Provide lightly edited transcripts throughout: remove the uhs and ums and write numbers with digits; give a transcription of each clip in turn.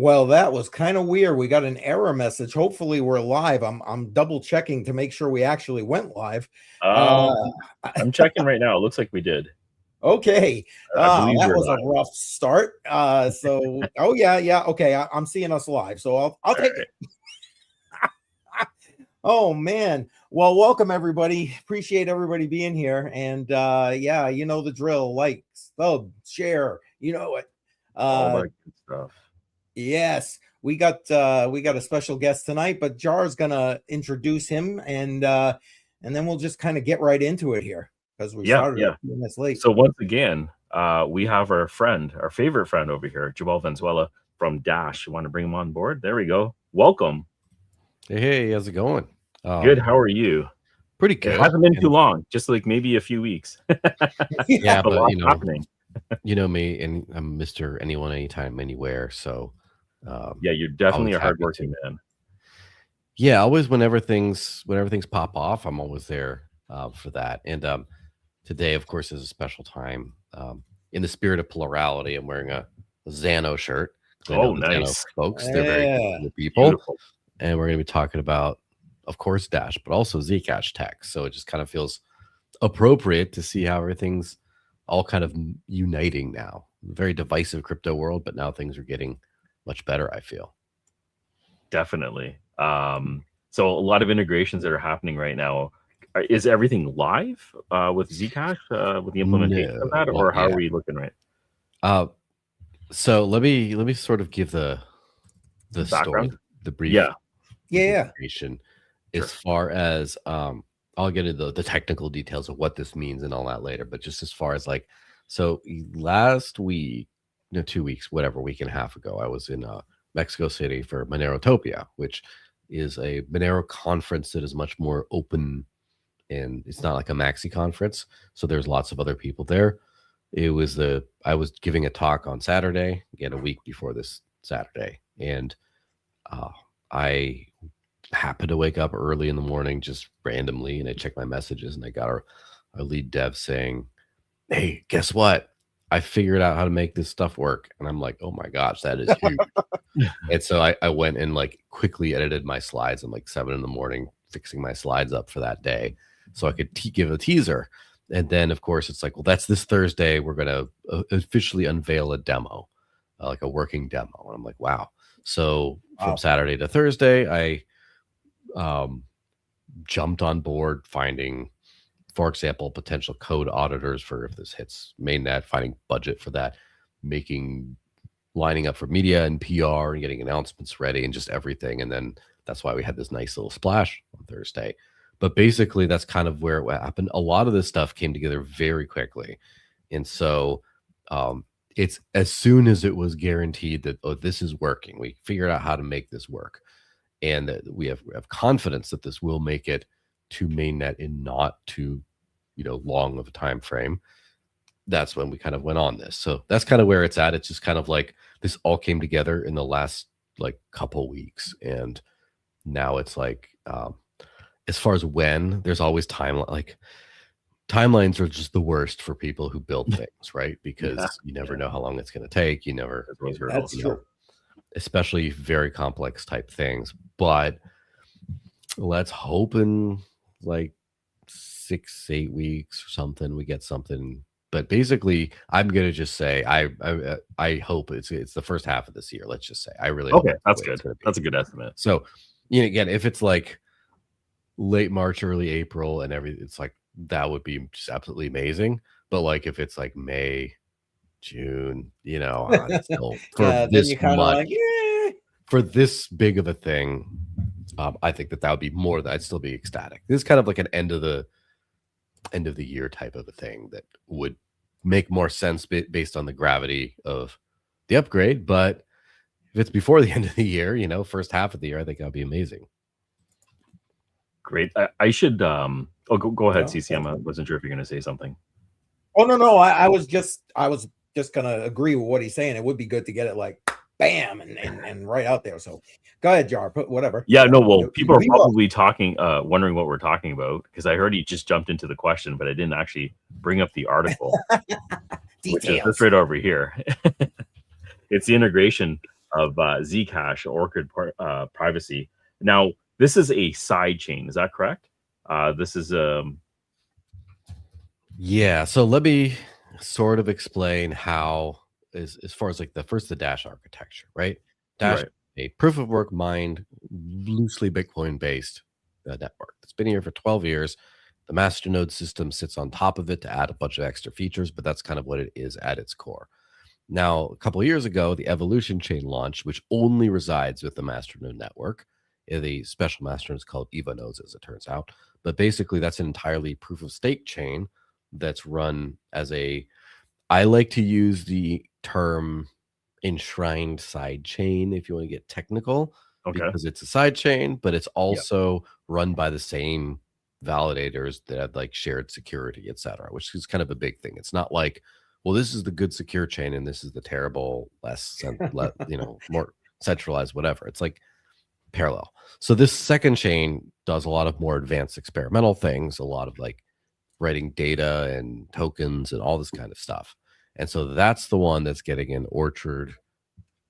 Well, that was kind of weird. We got an error message. Hopefully, we're live. I'm double checking to make sure we actually went live. I'm checking right now. It looks like we did. Okay. I believe That we're was live. a rough start. Oh yeah. Okay, I'm seeing us live, so I'll take it. Oh man. Well, welcome everybody. Appreciate everybody being here. And yeah, you know the drill. Like, sub, share. You know it. All that good stuff. Yes, we got a special guest tonight, but Jar's gonna introduce him, and then we'll just kind of get right into it here because we started a few minutes late. So once again, we have our favorite friend over here, Joël Valenzuela from Dash. You want to bring him on board? There we go. Welcome. Hey, how's it going? Good. How are you? Pretty good. It hasn't been too long, just like maybe a few weeks. Yeah, but happening. You know me, and I'm Mr. Anyone, Anytime, Anywhere. So yeah, you're definitely a hardworking man. Yeah, always whenever things pop off, I'm always there for that. And today, of course, is a special time. In the spirit of plurality, I'm wearing a Zano shirt. Oh, nice, folks! They're very cool people. Beautiful. And we're going to be talking about, of course, Dash, but also Zcash tech. So it just kind of feels appropriate to see how everything's all kind of uniting now. Very divisive crypto world, but now things are getting much better, I feel. Definitely. So a lot of integrations that are happening right now. Is everything live with Zcash with the implementation of that, or how are we looking right? So let me sort of give the background story, the brief information as far as I'll get into the technical details of what this means and all that later, but just as far as like, so last week, 2 weeks, whatever, week and a half ago, I was in Mexico City for Monerotopia, which is a Monero conference that is much more open, and it's not like a maxi conference. So there's lots of other people there. I was giving a talk on Saturday, again, a week before this Saturday. And I happened to wake up early in the morning, just randomly, and I checked my messages, and I got our lead dev saying, "Hey, guess what? I figured out how to make this stuff work." And I'm like, "Oh my gosh, that is huge." And so I went and like quickly edited my slides. I'm like 7 in the morning fixing my slides up for that day so I could give a teaser. And then, of course, it's like, well, that's this Thursday. We're going to officially unveil a demo, like a working demo. And I'm like, wow. So from Saturday to Thursday, I jumped on board finding, for example, potential code auditors for if this hits mainnet, finding budget for that, lining up for media and PR and getting announcements ready and just everything. And then that's why we had this nice little splash on Thursday. But basically, that's kind of where it happened. A lot of this stuff came together very quickly. And so it's as soon as it was guaranteed that, oh, this is working, we figured out how to make this work. And that we have confidence that this will make it to mainnet in not too, long of a time frame. That's when we kind of went on this. So that's kind of where it's at. It's just kind of like this all came together in the last like couple weeks. And now it's like, as far as when, there's always timeline. Like timelines are just the worst for people who build things, right? Because you never know how long it's going to take. You never, that's true. Especially very complex type things. But let's hope in like 6-8 weeks or something we get something. But basically, I'm gonna just say I hope it's the first half of this year. Let's just say I really hope that's good. That's a good estimate. So again, if it's like late March, early April, and it's like that would be just absolutely amazing. But like if it's like May, June, still for this much, for this big of a thing, I think that would be more. I'd still be ecstatic. This is kind of like an end of the year type of a thing that would make more sense based on the gravity of the upgrade. But if it's before the end of the year, first half of the year, I think that'd be amazing. Great. I should go ahead, CCM. I wasn't sure if you're going to say something. Oh no, I was just gonna agree with what he's saying. It would be good to get it like bam and right out there. So go ahead, Jar, put whatever. Yeah, no, well, people are probably talking, wondering what we're talking about, because I heard he just jumped into the question, but I didn't actually bring up the article, which is this right over here. It's the integration of Zcash, Orchid Privacy. Now, this is a side chain. Is that correct? This is Yeah. So let me sort of explain how, as far as like the Dash architecture, right? Dash, right. a proof of work mined, loosely Bitcoin based network. It's been here for 12 years. The masternode system sits on top of it to add a bunch of extra features, but that's kind of what it is at its core. Now, a couple of years ago, the Evolution chain launched, which only resides with the masternode network. The special masternode is called EVA nodes, as it turns out. But basically, that's an entirely proof of stake chain that's run as a, I like to use the term enshrined side chain if you want to get technical, because it's a side chain, but it's also run by the same validators that have like shared security, etc., which is kind of a big thing. It's not like, well, this is the good secure chain and this is the terrible, more centralized, whatever. It's like parallel. So this second chain does a lot of more advanced experimental things, a lot of like writing data and tokens and all this kind of stuff. And so that's the one that's getting an Orchard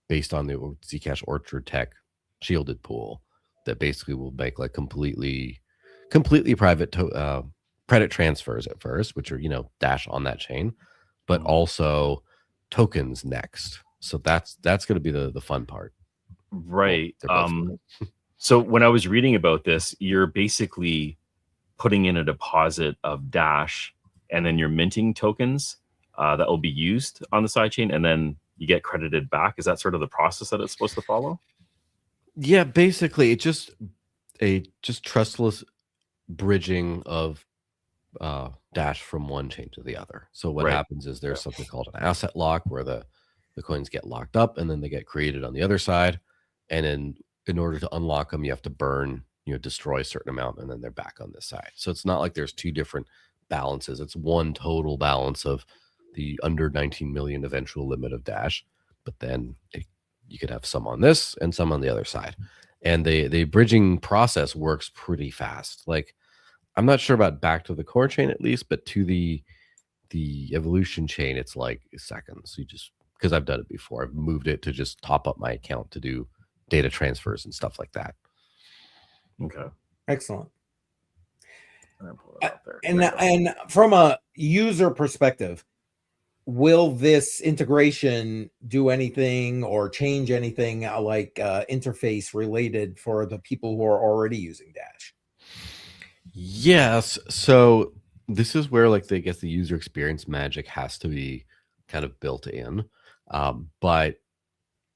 based on the Zcash Orchard Tech shielded pool that basically will make like completely private credit transfers at first, which are, Dash on that chain, but also tokens next. So that's going to be the fun part. Right. So when I was reading about this, you're basically putting in a deposit of Dash and then you're minting tokens that will be used on the sidechain, and then you get credited back. Is that sort of the process that it's supposed to follow? Yeah, basically it's just trustless bridging of Dash from one chain to the other. So what happens is there's something called an asset lock where the coins get locked up and then they get created on the other side. And then in order to unlock them, you have to burn, destroy a certain amount, and then they're back on this side. So it's not like there's two different balances. It's one total balance of the under 19 million eventual limit of Dash, but then you could have some on this and some on the other side. And the bridging process works pretty fast. Like, I'm not sure about back to the core chain at least, but to the Evolution chain, it's like seconds. You just, because I've done it before, I've moved it to just top up my account to do data transfers and stuff like that. Okay. Excellent. And from a user perspective, will this integration do anything or change anything like interface related for the people who are already using Dash? Yes. So this is where like I guess the user experience magic has to be kind of built in. But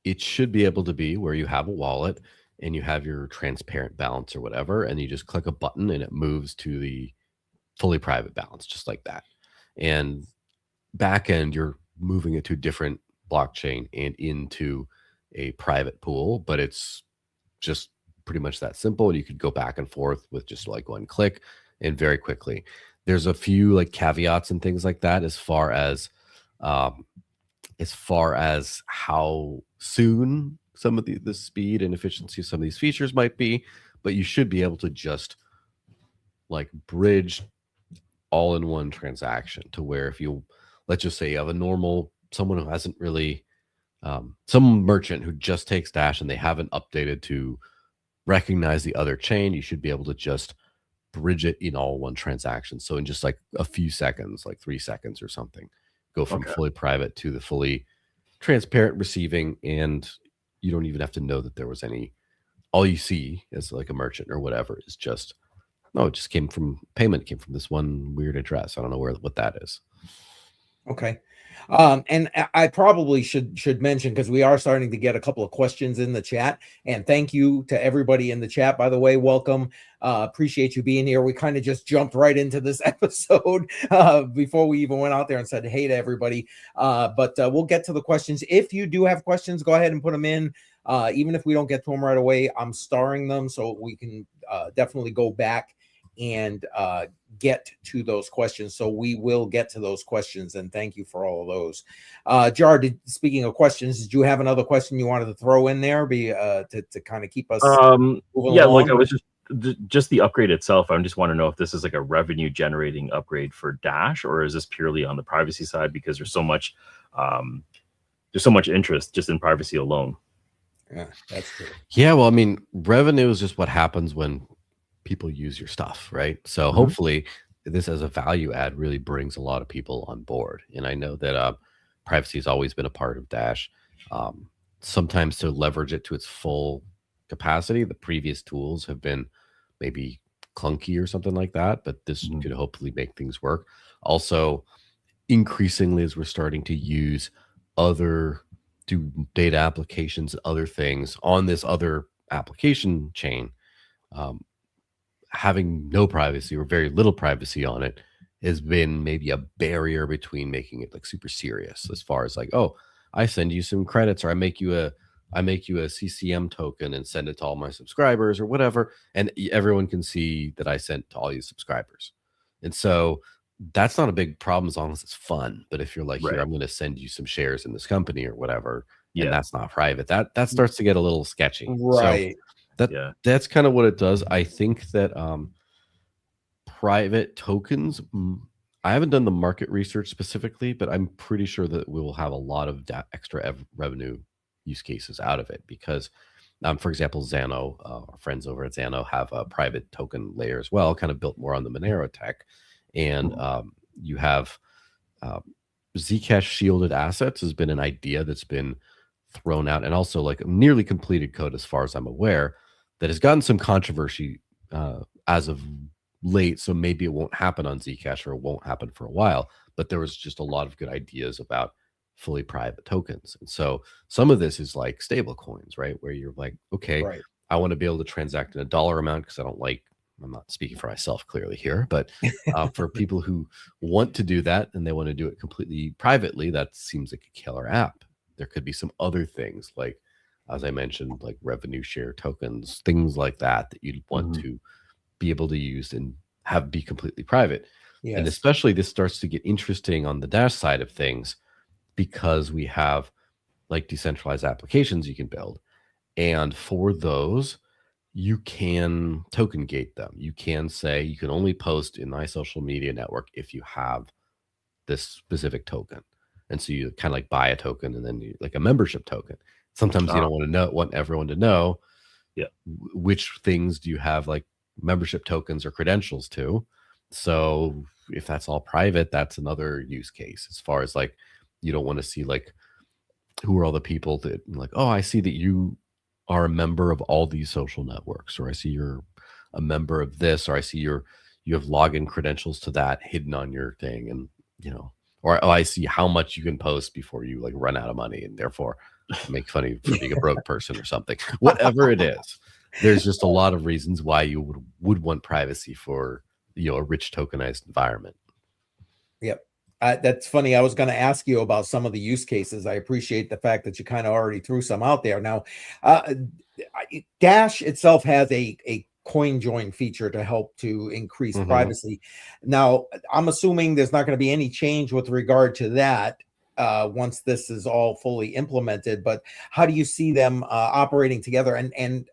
it should be able to be where you have a wallet and you have your transparent balance or whatever, and you just click a button and it moves to the fully private balance, just like that. And back end, you're moving it to a different blockchain and into a private pool, but it's just pretty much that simple. You could go back and forth with just like one click and very quickly. There's a few like caveats and things like that as far as how soon some of the speed and efficiency of some of these features might be, but you should be able to just like bridge all in one transaction to where if you, let's just say you have someone who hasn't really, some merchant who just takes Dash and they haven't updated to recognize the other chain, you should be able to just bridge it in all one transaction. So in just like a few seconds, like 3 seconds or something, go from fully private to the fully transparent receiving, and you don't even have to know that there was any. All you see as like a merchant or whatever is just, it just came from this one weird address. I don't know what that is. Okay. And I probably should mention, because we are starting to get a couple of questions in the chat, and thank you to everybody in the chat, by the way. Welcome. Appreciate you being here. We kind of just jumped right into this episode before we even went out there and said hey to everybody. But we'll get to the questions. If you do have questions, go ahead and put them in. Even if we don't get to them right away, I'm starring them so we can definitely go back and get to those questions. So we will get to those questions, and thank you for all of those. Jar, speaking of questions, did you have another question you wanted to throw in there to kind of keep us moving along? Like I was just the upgrade itself. I just want to know if this is like a revenue generating upgrade for Dash, or is this purely on the privacy side because there's so much interest just in privacy alone? Yeah, that's true. Yeah, well, I mean, revenue is just what happens when people use your stuff, right? So hopefully this as a value add really brings a lot of people on board. And I know that privacy has always been a part of Dash. Um, Sometimes to leverage it to its full capacity, the previous tools have been maybe clunky or something like that, but this could hopefully make things work. Also, increasingly as we're starting to use other do data applications, other things on this other application chain, um, having no privacy or very little privacy on it has been maybe a barrier between making it like super serious as far as like, oh, I send you some credits or I make you a CCM token and send it to all my subscribers or whatever. And everyone can see that I sent to all you subscribers. And so that's not a big problem as long as it's fun. But if you're like, here, Right. I'm going to send you some shares in this company or whatever, and Yeah. that's not private, that starts to get a little sketchy. So Right. that's kind of what it does. I think that private tokens, I haven't done the market research specifically, but I'm pretty sure that we will have a lot of extra revenue use cases out of it because, for example, Xano, our friends over at Xano have a private token layer as well, kind of built more on the Monero tech. And you have uh, Zcash shielded assets has been an idea that's been thrown out, and also like nearly completed code, as far as I'm aware, that has gotten some controversy as of late. So maybe it won't happen on Zcash or it won't happen for a while. But there was just a lot of good ideas about fully private tokens, and so some of this is like stable coins, right? Where you're like, okay, Right. I want to be able to transact in a dollar amount because I don't like. I'm not speaking for myself clearly here, but for people who want to do that and they want to do it completely privately, that seems like a killer app. There could be some other things like, as I mentioned, like revenue share tokens, things like that that you'd want to be able to use and have be completely private. And Yes. especially this starts to get interesting on the Dash side of things because we have like decentralized applications you can build. And for those, you can token gate them. You can say you can only post in my social media network if you have this specific token. And so you kind of like buy a token and then you like a membership token. Sometimes you don't want everyone to know which things do you have like membership tokens or credentials to. So if that's all private, that's another use case as far as like you don't want to see like who are all the people that like, oh, I see that you are a member of all these social networks, or I see you're a member of this, or I see you have login credentials to that hidden on your thing, and or oh, I see how much you can post before you like run out of money, and therefore make fun of you for being a broke person or something. Whatever it is, there's just a lot of reasons why you would want privacy for a rich tokenized environment. Yep. That's funny. I was going to ask you about some of the use cases. I appreciate the fact that you kind of already threw some out there. Now, Dash itself has a coin join feature to help to increase privacy. Now, I'm assuming there's not going to be any change with regard to that once this is all fully implemented. But how do you see them operating together? And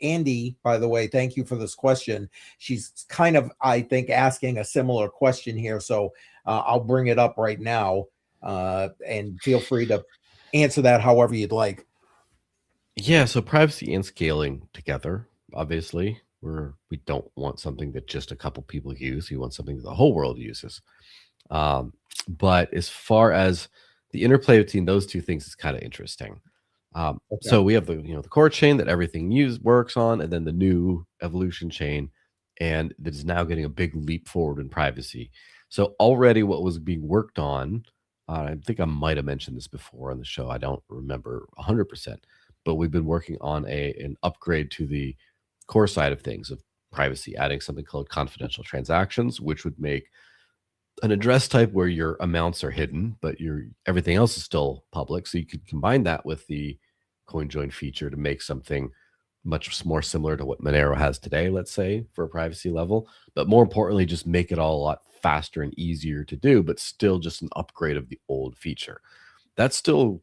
Andy, by the way, thank you for this question. She's kind of, I think, asking a similar question here. So I'll bring it up right now and feel free to answer that however you'd like. Yeah, so privacy and scaling together, obviously. We don't want something that just a couple people use. We want something that the whole world uses. But as far as the interplay between those two things is kind of interesting. So we have the core chain that everything works on, and then the new evolution chain, and that is now getting a big leap forward in privacy. So already what was being worked on, I think I might have mentioned this before on the show. I don't remember 100%, but we've been working on an upgrade to the core side of things of privacy, adding something called confidential transactions, which would make an address type where your amounts are hidden, but everything else is still public. So you could combine that with the coin join feature to make something much more similar to what Monero has today, let's say, for a privacy level. But more importantly, just make it all a lot faster and easier to do, but still just an upgrade of the old feature. That's still,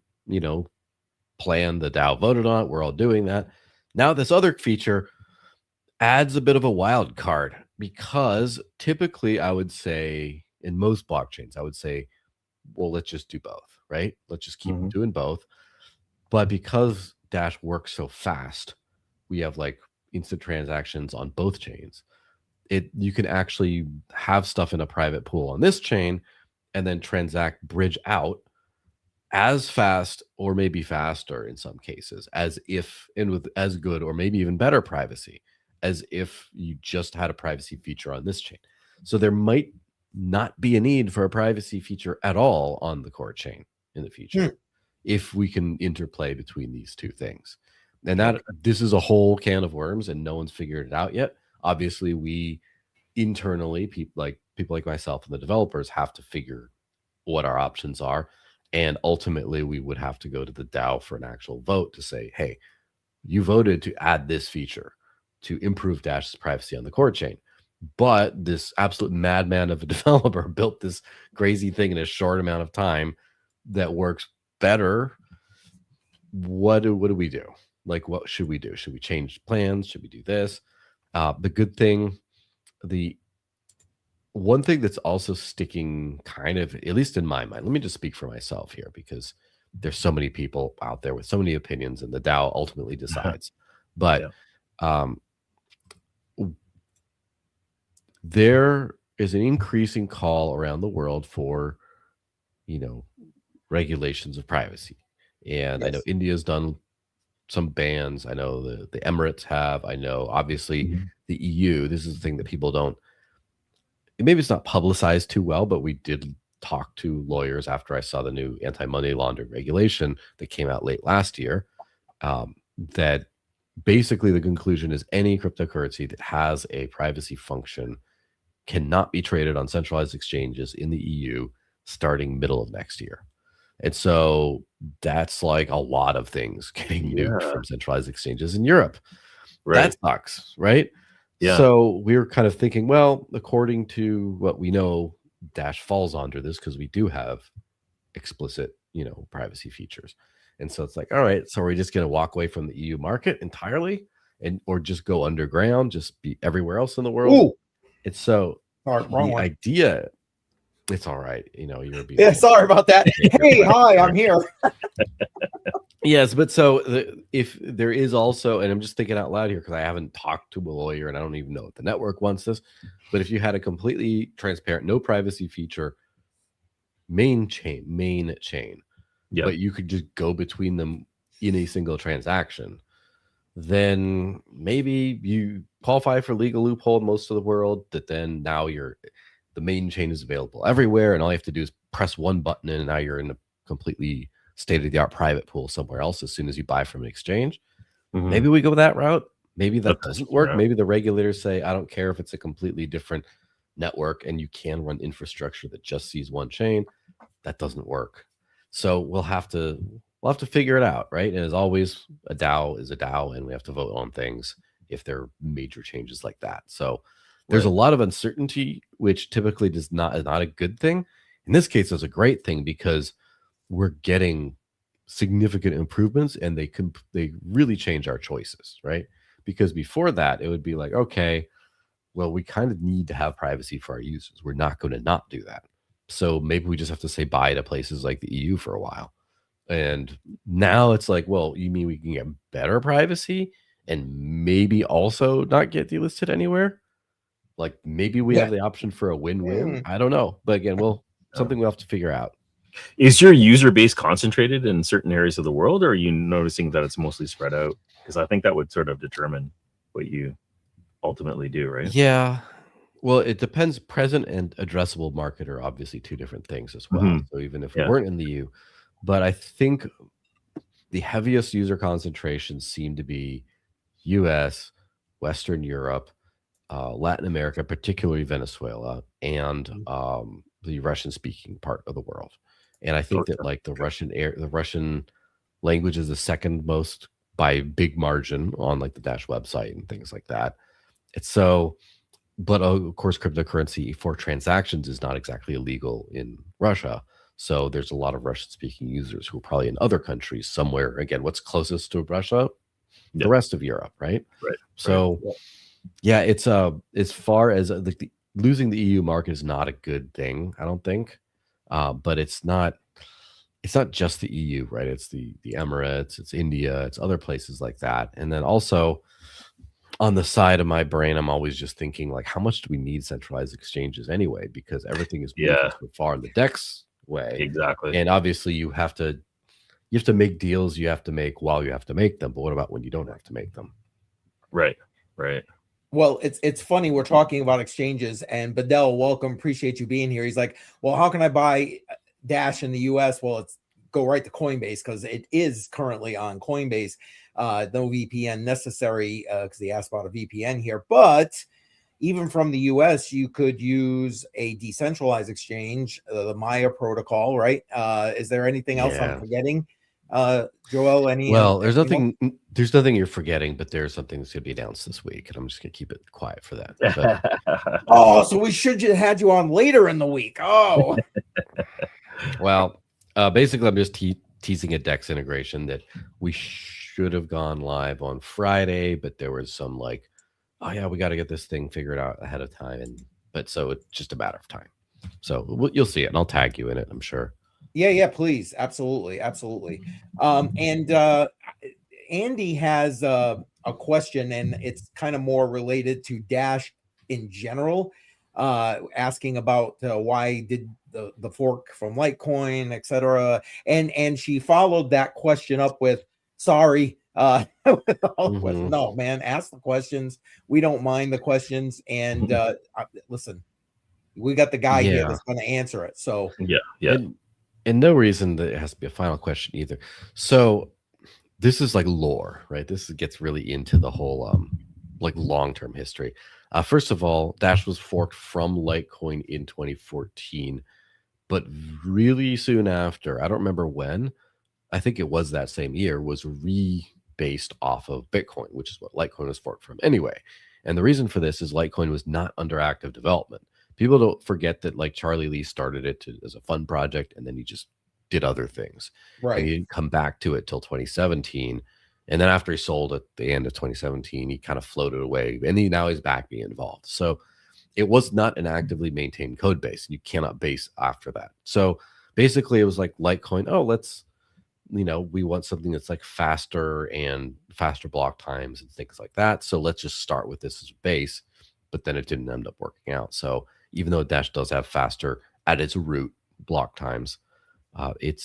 planned. The DAO voted on it. We're all doing that. Now this other feature adds a bit of a wild card because typically I would say in most blockchains, I would say, well, let's just do both, right? Let's just keep doing both. But because Dash works so fast, we have like instant transactions on both chains. You can actually have stuff in a private pool on this chain and then transact bridge out as fast or maybe faster in some cases, as if, and with as good or maybe even better privacy as if you just had a privacy feature on this chain. So there might not be a need for a privacy feature at all on the core chain in the future if we can interplay between these two things. And that this is a whole can of worms and no one's figured it out yet. Obviously, we internally, people like myself and the developers have to figure what our options are. And ultimately, we would have to go to the DAO for an actual vote to say, hey, you voted to add this feature to improve Dash's privacy on the core chain. But this absolute madman of a developer built this crazy thing in a short amount of time that works better. What do we do? Like, what should we do? Should we change plans? Should we do this? The good thing, the one thing that's also sticking kind of, at least in my mind, let me just speak for myself here because there's so many people out there with so many opinions and the DAO ultimately decides. But there is an increasing call around the world for, regulations of privacy. And I know India's done some bans. I know the Emirates have. I know, obviously, the EU. This is the thing that people don't, maybe it's not publicized too well, but we did talk to lawyers after I saw the new anti-money laundering regulation that came out late last year, that basically the conclusion is any cryptocurrency that has a privacy function cannot be traded on centralized exchanges in the EU starting middle of next year. And so that's like a lot of things getting nuked from centralized exchanges in Europe. That sucks, right? So we were kind of thinking, well, according to what we know, Dash falls under this because we do have explicit, privacy features. And so it's like, all right, so we're just going to walk away from the EU market entirely or just go underground, just be everywhere else in the world. Ooh. It's so wrong one. idea. It's all right. You're being sorry about that. Hey, hi, I'm here. Yes, but so if there is also, and I'm just thinking out loud here because I haven't talked to a lawyer and I don't even know if the network wants this, but if you had a completely transparent, no privacy feature, main chain, but you could just go between them in a single transaction, then maybe you qualify for legal loophole in most of the world, that then now the main chain is available everywhere and all you have to do is press one button and now you're in a completely state-of-the-art private pool somewhere else as soon as you buy from an exchange. Maybe we go that route. Maybe that doesn't work. Maybe the regulators say, I don't care if it's a completely different network and you can run infrastructure that just sees one chain. That doesn't work. So we'll have to figure it out, right? And as always, a DAO is a DAO and we have to vote on things if there are major changes like that. So there's a lot of uncertainty, which typically is not a good thing. In this case, it's a great thing because we're getting significant improvements and they really change our choices, right? Because before that, it would be like, okay, well, we kind of need to have privacy for our users. We're not going to not do that. So maybe we just have to say bye to places like the EU for a while. And now it's like, well, you mean we can get better privacy and maybe also not get delisted anywhere? Like maybe we have the option for a win-win. I don't know. But again, something we'll have to figure out. Is your user base concentrated in certain areas of the world, or are you noticing that it's mostly spread out? Because I think that would sort of determine what you ultimately do, right? Yeah. Well, it depends. Present and addressable market are obviously two different things as well. So even if we weren't in the EU, but I think the heaviest user concentrations seem to be US, Western Europe, Latin America, particularly Venezuela, and the Russian-speaking part of the world. And I think that like the Russian language is the second most by a big margin on like the Dash website and things like that. It's so, but of course, cryptocurrency for transactions is not exactly illegal in Russia. So there's a lot of Russian-speaking users who are probably in other countries somewhere. Again, what's closest to Russia? The rest of Europe, right? So yeah, it's as far as losing the EU market is not a good thing, I don't think. But it's not, it's not just the EU, right? It's the Emirates, it's India, it's other places like that. And then also on the side of my brain, I'm always just thinking like, how much do we need centralized exchanges anyway? Because everything is moving Yeah, so far in the DEX way, exactly. and obviously you have to make deals you have to make while you have to make them. But what about when you don't have to make them? Right. Well, it's funny we're talking about exchanges, and Bedell, welcome, appreciate you being here. He's like, well, how can I buy Dash in the US? Well, it's go right to Coinbase because it is currently on Coinbase. No VPN necessary because he asked about a VPN here, but even from the US, you could use a decentralized exchange, the Maya protocol, right? Is there anything else I'm Yeah. forgetting? Joel, Well, there's anything nothing you're forgetting, but there's something that's going to be announced this week, and I'm just going to keep it quiet for that. But, Oh, so we should have had you on later in the week. Oh, well, basically, I'm just teasing a DEX integration that we should have gone live on Friday, but there was some like, oh yeah, we got to get this thing figured out ahead of time, but so it's just a matter of time. So you'll see it, and I'll tag you in it, I'm sure. yeah, please, absolutely. And Andy has a question, and it's kind of more related to Dash in general, asking about why did the fork from Litecoin, etc. And she followed that question up with, sorry. No, man, ask the questions. We don't mind the questions. And listen, we got the guy here that's going to answer it. So yeah. And no reason that it has to be a final question either. So this is like lore, right? This gets really into the whole like long-term history. First of all, Dash was forked from Litecoin in 2014, but really soon after, I don't remember when, I think it was that same year, was rebased off of Bitcoin, which is what Litecoin was forked from anyway. And the reason for this is Litecoin was not under active development. People don't forget that like Charlie Lee started it as a fun project, and then he just did other things. right. And he didn't come back to it till 2017. And then after he sold at the end of 2017, he kind of floated away. And now he's back being involved. So it was not an actively maintained code base. You cannot base after that. So basically it was like Litecoin, oh, let's, we want something that's like faster and faster block times and things like that. So let's just start with this as a base. But then it didn't end up working out. So even though Dash does have faster at its root block times, it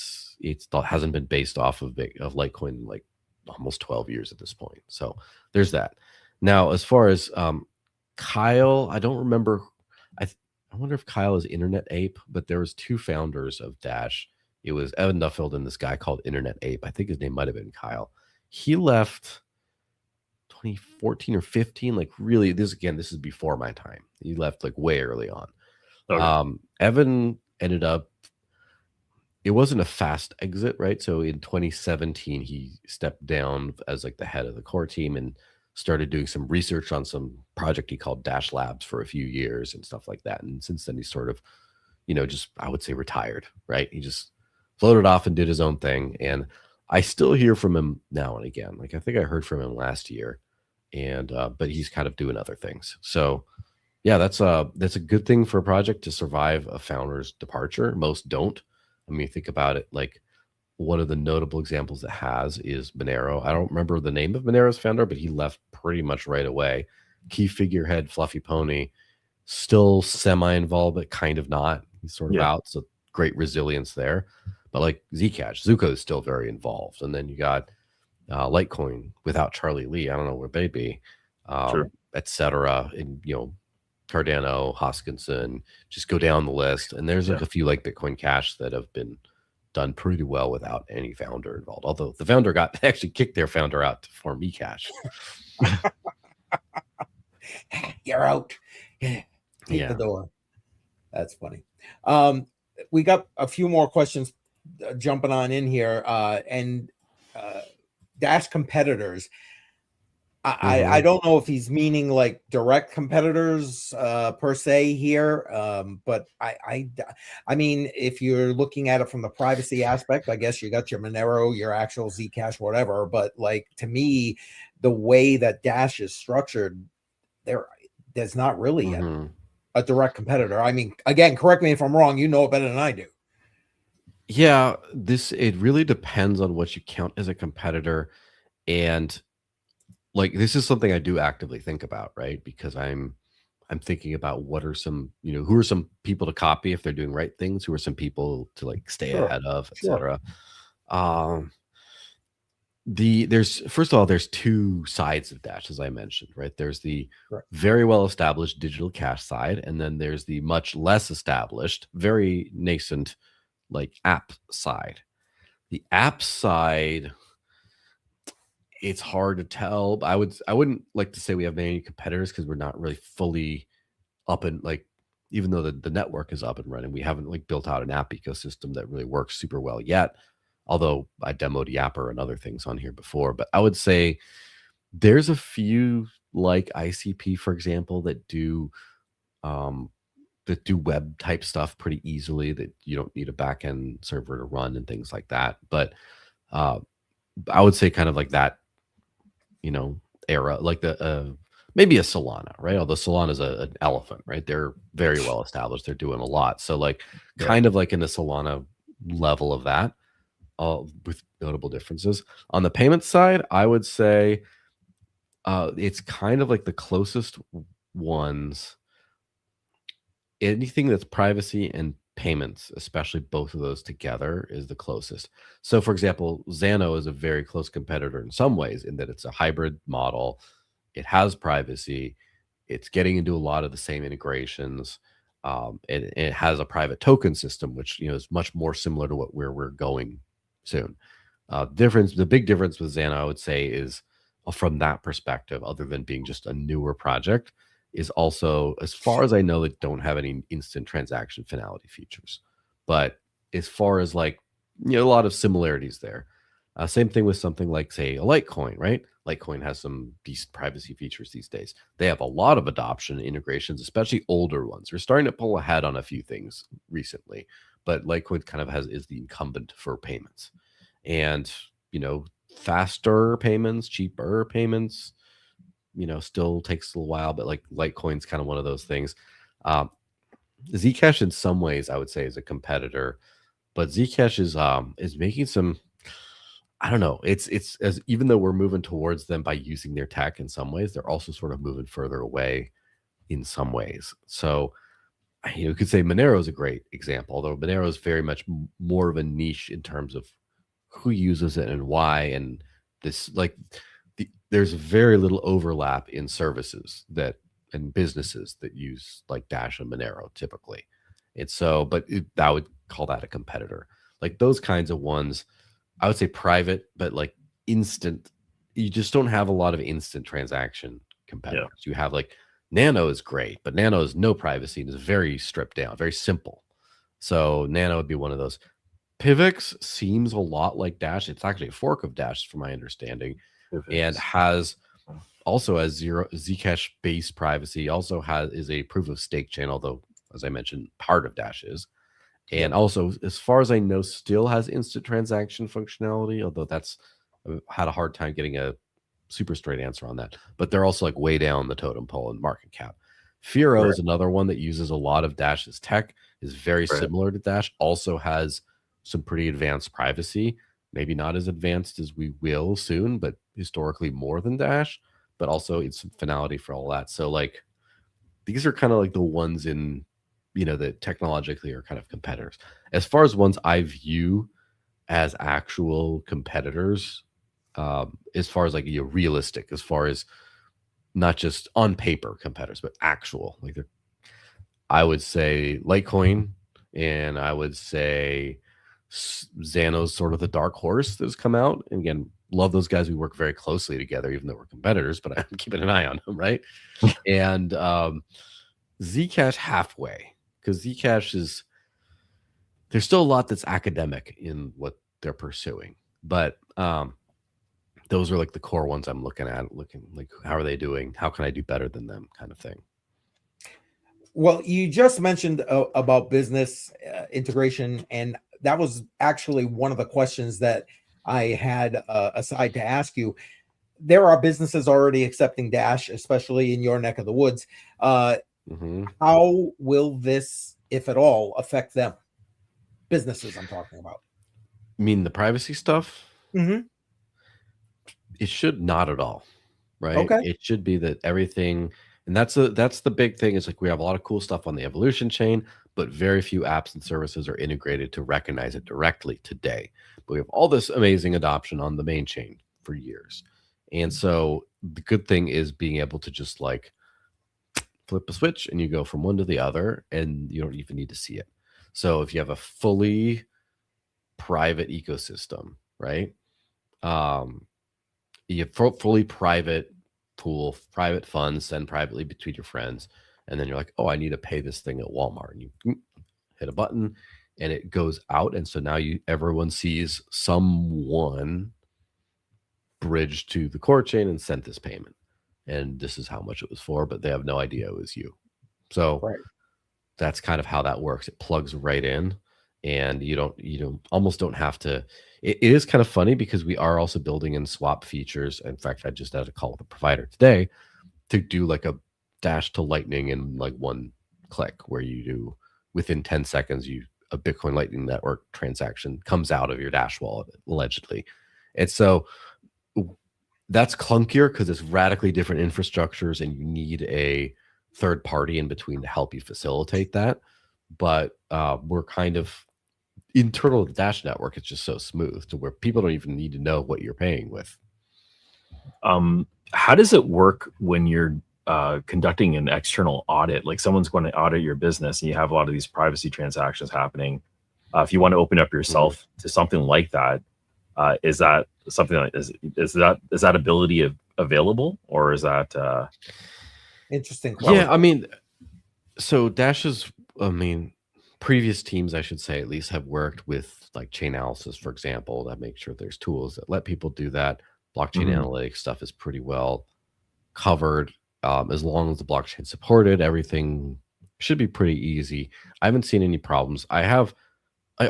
hasn't been based off of Litecoin in like almost 12 years at this point. So there's that. Now, as far as Kyle, I don't remember. I wonder if Kyle is Internet Ape, but there was two founders of Dash. It was Evan Duffield and this guy called Internet Ape. I think his name might have been Kyle. He left 2014 or 15. Like really, this is before my time. He left like way early on. Okay. Evan ended up, it wasn't a fast exit, right? So in 2017, he stepped down as like the head of the core team and started doing some research on some project he called Dash Labs for a few years and stuff like that. And since then, he's sort of, just, I would say, retired, right? He just floated off and did his own thing. And I still hear from him now and again. Like I think I heard from him last year, and but he's kind of doing other things. So yeah, that's a good thing for a project to survive a founder's departure. Most don't. I mean, think about it. Like one of the notable examples it has is Monero. I don't remember the name of Monero's founder, but he left pretty much right away. Key figurehead, Fluffy Pony, still semi-involved, but kind of not. He's sort of out. So great resilience there. But like Zcash, Zuko is still very involved. And then you got Litecoin without Charlie Lee. I don't know where they'd be, et cetera. And, Cardano, Hoskinson, just go down the list. And there's like a few like Bitcoin Cash that have been done pretty well without any founder involved. Although the founder actually kicked their founder out to form eCash. You're out. Take the door. That's funny. We got a few more questions jumping on in here. And Dash competitors. I don't know if he's meaning like direct competitors per se here, but I mean, if you're looking at it from the privacy aspect, I guess you got your Monero, your actual Zcash, whatever. But like to me, the way that Dash is structured, there's not really a direct competitor. I mean, again, correct me if I'm wrong. You know it better than I do. Yeah, it really depends on what you count as a competitor, and like this is something I do actively think about, right? Because I'm thinking about what are some, who are some people to copy if they're doing right things, who are some people to like stay Sure, ahead of, sure. etc. Um, there's first of all, there's two sides of Dash, as I mentioned, right? There's the Right. very well established digital cash side, and then there's the much less established, very nascent, like app side. The app side, it's hard to tell. I wouldn't like to say we have many competitors because we're not really fully up and like even though the network is up and running, we haven't like built out an app ecosystem that really works super well yet. Although I demoed Yapper and other things on here before, but I would say there's a few like ICP, for example, um, that do web type stuff pretty easily that you don't need a backend server to run and things like that. But uh, I would say kind of like that, era, like the maybe a Solana, right? Although Solana is an elephant, right? They're very well established. They're doing a lot. So like Yeah. kind of like in the Solana level of that, with notable differences. On the payment side, I would say it's kind of like the closest ones. Anything that's privacy and payments, especially both of those together, is the closest. So, for example, Xano is a very close competitor in some ways in that it's a hybrid model. It has privacy. It's getting into a lot of the same integrations. It has a private token system, which is much more similar to where we're going soon. The big difference with Xana, I would say, is from that perspective, other than being just a newer project, is also, as far as I know, they don't have any instant transaction finality features. But as far as like, a lot of similarities there. Same thing with something like, say, a Litecoin, right? Litecoin has some decent privacy features these days. They have a lot of adoption integrations, especially older ones. They're starting to pull ahead on a few things recently, but Litecoin kind of is the incumbent for payments. And, faster payments, cheaper payments, still takes a little while, but like Litecoin's kind of one of those things. Um, Zcash in some ways I would say is a competitor, but Zcash is making some, I don't know. It's as even though we're moving towards them by using their tech in some ways, they're also sort of moving further away in some ways. So you could say Monero is a great example, although Monero is very much more of a niche in terms of who uses it and why. And this like there's very little overlap in services and businesses that use like Dash and Monero typically. And so, but I would call that a competitor. Like those kinds of ones, I would say private, but like instant. You just don't have a lot of instant transaction competitors. Yeah. You have like Nano is great, but Nano is no privacy and is very stripped down, very simple. So Nano would be one of those. Pivx seems a lot like Dash. It's actually a fork of Dash, from my understanding, and has Zcash based privacy. Also is a proof of stake chain, although as I mentioned, part of Dash is. And also, as far as I know, still has instant transaction functionality, although I've had a hard time getting a super straight answer on that. But they're also like way down the totem pole in market cap. Firo is another one that uses a lot of Dash's tech, is very similar to Dash, also has some pretty advanced privacy, maybe not as advanced as we will soon, but historically more than Dash, but also it's finality for all that. So like these are kind of like the ones in, that technologically are kind of competitors. As far as ones I view as actual competitors, as far as like realistic, as far as not just on paper competitors, but actual, like I would say Litecoin, and I would say Xano's sort of the dark horse that's come out. And again, love those guys. We work very closely together, even though we're competitors, but I'm keeping an eye on them, right? And Zcash halfway, because Zcash there's still a lot that's academic in what they're pursuing, but those are like the core ones I'm looking like, how are they doing? How can I do better than them, kind of thing. Well, you just mentioned about business integration, and that was actually one of the questions that I had aside to ask you. There are businesses already accepting Dash, especially in your neck of the woods. How will this, if at all, affect them? businesses I'm talking about. I mean, the privacy stuff, Mm-hmm. it should not at all, right? Okay. It should be that everything, and that's the big thing is like we have a lot of cool stuff on the evolution chain, but very few apps and services are integrated to recognize it directly today. But we have all this amazing adoption on the main chain for years. And so the good thing is being able to just like flip a switch and you go from one to the other and you don't even need to see it. So if you have a fully private ecosystem, right? You have fully private pool, private funds, send privately between your friends, and then you're like, oh, I need to pay this thing at Walmart, and you hit a button, and it goes out, and so now everyone sees someone bridged to the core chain and sent this payment, and this is how much it was for, but they have no idea it was you. So Right. that's kind of how that works. It plugs right in, and you almost don't have to. It is kind of funny because we are also building in swap features. In fact, I just had a call with a provider today to do like a dash to lightning in like one click, where you do within 10 seconds, a Bitcoin Lightning Network transaction comes out of your Dash wallet, allegedly. And so that's clunkier because it's radically different infrastructures and you need a third party in between to help you facilitate that. But we're kind of internal to the Dash network. It's just so smooth to where people don't even need to know what you're paying with. How does it work when you're conducting an external audit? Like someone's going to audit your business and you have a lot of these privacy transactions happening. If you want to open up yourself to something like that, is that something like is that ability available, or is that interesting question? Yeah, I mean, so Dash's, previous teams, I should say, at least have worked with like Chainalysis, for example, that make sure there's tools that let people do that. Blockchain analytics stuff is pretty well covered. As long as the blockchain supported, everything should be pretty easy. I haven't seen any problems. I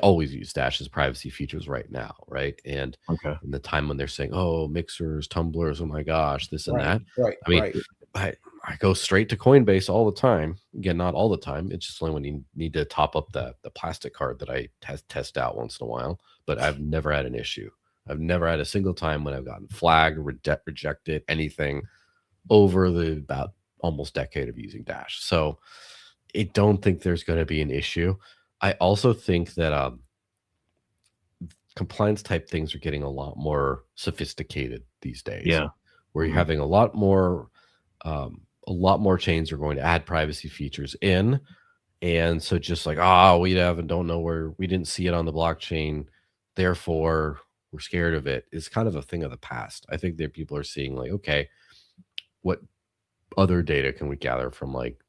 always use Dash's privacy features right now, right? And okay? in the time when they're saying, oh, mixers, tumblers, oh my gosh, this and that. Right. I mean, I go straight to Coinbase all the time. Again, not all the time. It's just only when you need to top up the plastic card that I test out once in a while. But I've never had an issue. I've never had a single time when I've gotten flagged, rejected, anything over the about almost decade of using Dash. So I don't think there's going to be an issue. I also think that compliance type things are getting a lot more sophisticated these days. Yeah, where you're having a lot more chains are going to add privacy features in, and so just like don't know where we didn't see it on the blockchain, therefore we're scared of it, is kind of a thing of the past. I think that people are seeing like, okay, what other data can we gather from like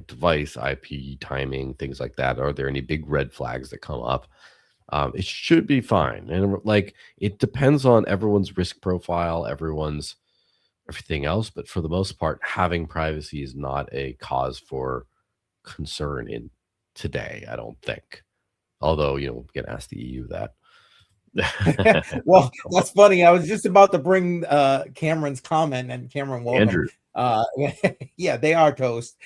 device IP timing, things like that? Are there any big red flags that come up? It should be fine. And like, it depends on everyone's risk profile, everyone's everything else. But for the most part, having privacy is not a cause for concern in today, I don't think. Although, we can ask the EU that. Well, that's funny. I was just about to bring Cameron's comment, and Cameron, welcome. Andrew. Yeah, they are toast.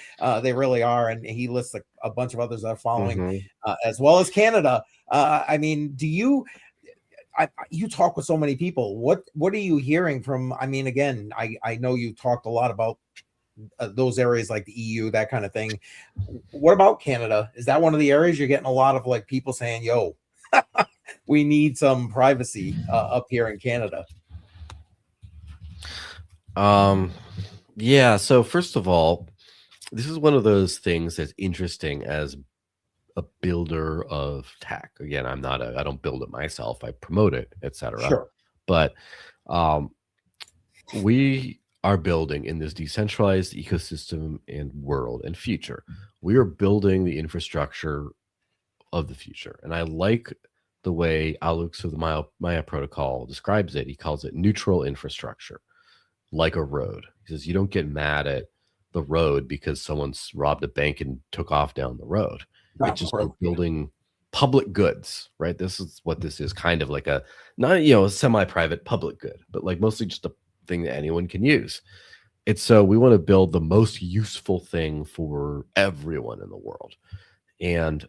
They really are, and he lists a bunch of others that are following, as well as Canada. I mean, you talk with so many people. What are you hearing from? I mean, again, I know you talked a lot about those areas like the EU, that kind of thing. What about Canada? Is that one of the areas you're getting a lot of like people saying, "Yo, we need some privacy up here in Canada"? Yeah. So first of all, this is one of those things that's interesting as a builder of tech. Again, I don't build it myself. I promote it, etc. Sure. But we are building in this decentralized ecosystem and world and future. We are building the infrastructure of the future. And I like the way Alex of the Maya protocol describes it. He calls it neutral infrastructure, like a road. He says you don't get mad at the road because someone's robbed a bank and took off down the road. It's just we're building public goods, right? This is what this is, kind of like a semi-private public good, but like mostly just a thing that anyone can use. And so we want to build the most useful thing for everyone in the world. And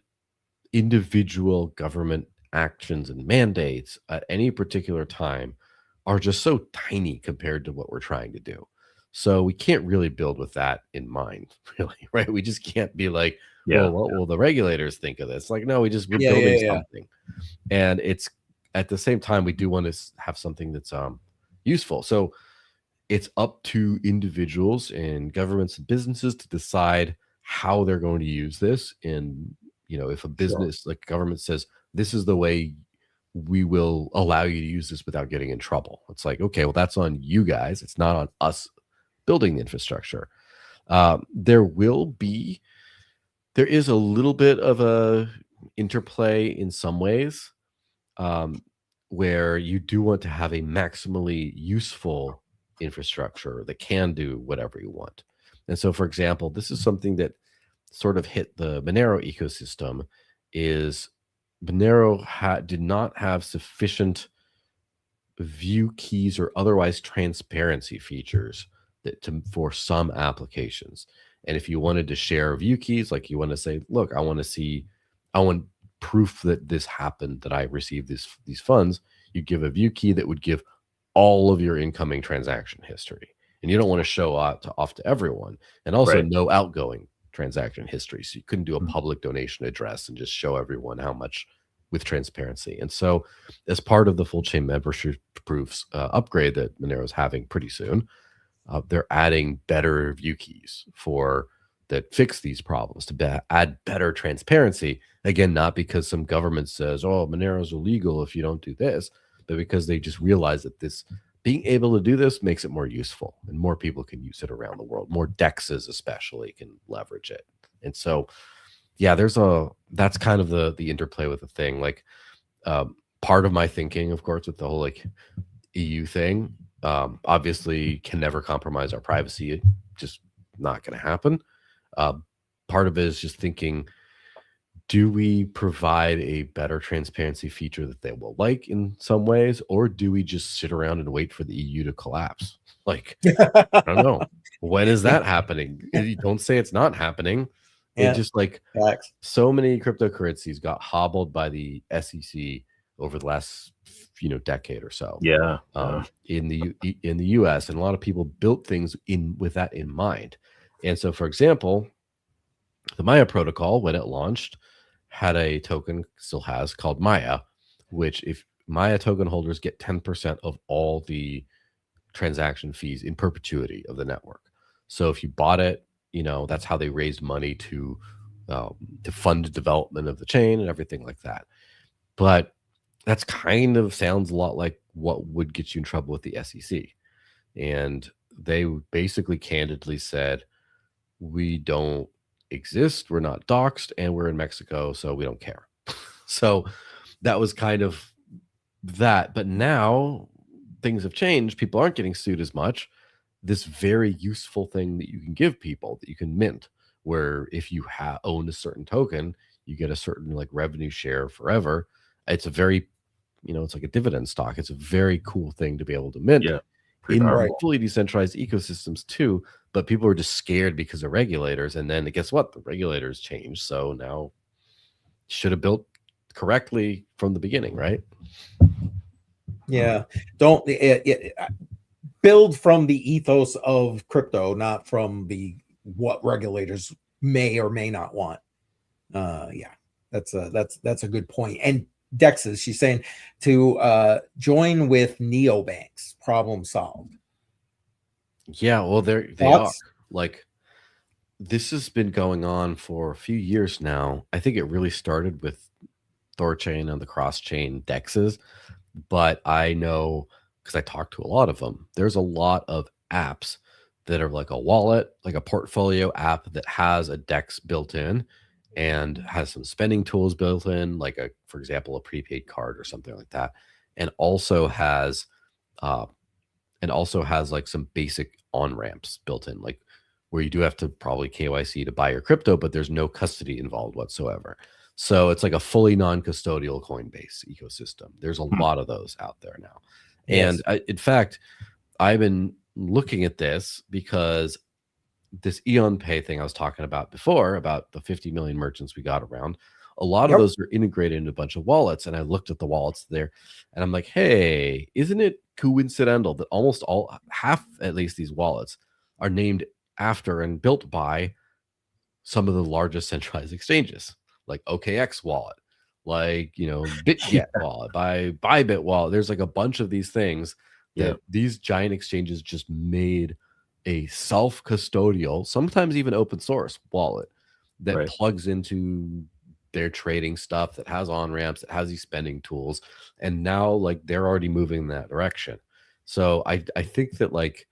individual government actions and mandates at any particular time are just so tiny compared to what we're trying to do. So we can't really build with that in mind, really, right? We just can't be like, well, what will the regulators think of this? Like, no, we're building something. And it's at the same time, we do want to have something that's useful. So it's up to individuals and governments and businesses to decide how they're going to use this. And, you know, if a business like government says, this is the way we will allow you to use this without getting in trouble. It's like, okay, well, that's on you guys. It's not on us building the infrastructure. There is a little bit of a interplay in some ways, where you do want to have a maximally useful infrastructure that can do whatever you want. And so, for example, this is something that sort of hit the Monero ecosystem. Is Monero did not have sufficient view keys or otherwise transparency features for some applications. And if you wanted to share view keys, like you want to say, look, I want proof that this happened, that I received these funds, you give a view key that would give all of your incoming transaction history. And you don't want to show off to everyone, and also no outgoing transaction history. So you couldn't do a public donation address and just show everyone how much with transparency. And so as part of the full chain membership proofs upgrade that Monero is having pretty soon, they're adding better view keys that fix these problems, to add better transparency. Again, not because some government says, oh, Monero is illegal if you don't do this, but because they just realize that being able to do this makes it more useful, and more people can use it around the world. More DEXs especially can leverage it. And so, yeah, that's kind of the interplay with the thing. Like, part of my thinking, of course, with the whole like EU thing, obviously can never compromise our privacy. Just not going to happen. Part of it is just thinking, do we provide a better transparency feature that they will like in some ways, or do we just sit around and wait for the EU to collapse? Like, I don't know. When is that happening? Don't say it's not happening. It just like so many cryptocurrencies got hobbled by the SEC over the last decade or so. In the US, and a lot of people built things with that in mind. And so, for example, the Maya protocol, when it launched, had a token, still has, called Maya, which if Maya token holders get 10% of all the transaction fees in perpetuity of the network. So if you bought it, that's how they raised money to fund the development of the chain and everything like that. But that's kind of sounds a lot like what would get you in trouble with the SEC. And they basically candidly said, we don't exist, we're not doxxed, and we're in Mexico, so we don't care. So that was kind of that. But now things have changed. People aren't getting sued as much. This very useful thing that you can give people, that you can mint, where if you own a certain token, you get a certain like revenue share forever. It's a very, it's like a dividend stock. It's a very cool thing to be able to mint in fully decentralized ecosystems too. But people are just scared because of regulators. And then guess what? The regulators changed. So now should have built correctly from the beginning, right? Yeah. Don't build from the ethos of crypto, not from what regulators may or may not want. That's a good point. And DEXs, she's saying to join with neobanks, problem solved. Yeah, well, they are. Like, this has been going on for a few years now. I think it really started with Thorchain and the cross-chain DEXs, but I know, because I talked to a lot of them, there's a lot of apps that are like a wallet, like a portfolio app that has a DEX built in and has some spending tools built in, like for example, a prepaid card or something like that, and also has like some basic on-ramps built in, like where you do have to probably KYC to buy your crypto, but there's no custody involved whatsoever. So it's like a fully non-custodial Coinbase ecosystem. There's a lot of those out there now. Yes. And in fact, I've been looking at this because this Eon Pay thing I was talking about before, about the 50 million merchants we got around, A lot of those are integrated into a bunch of wallets. And I looked at the wallets there and I'm like, hey, isn't it coincidental that almost half at least these wallets are named after and built by some of the largest centralized exchanges, like OKX wallet, like, BitGet wallet, by Bybit wallet. There's like a bunch of these things that these giant exchanges just made a self-custodial, sometimes even open source wallet that plugs into their trading stuff, that has on-ramps, that has these spending tools. And now like they're already moving in that direction. So I think that like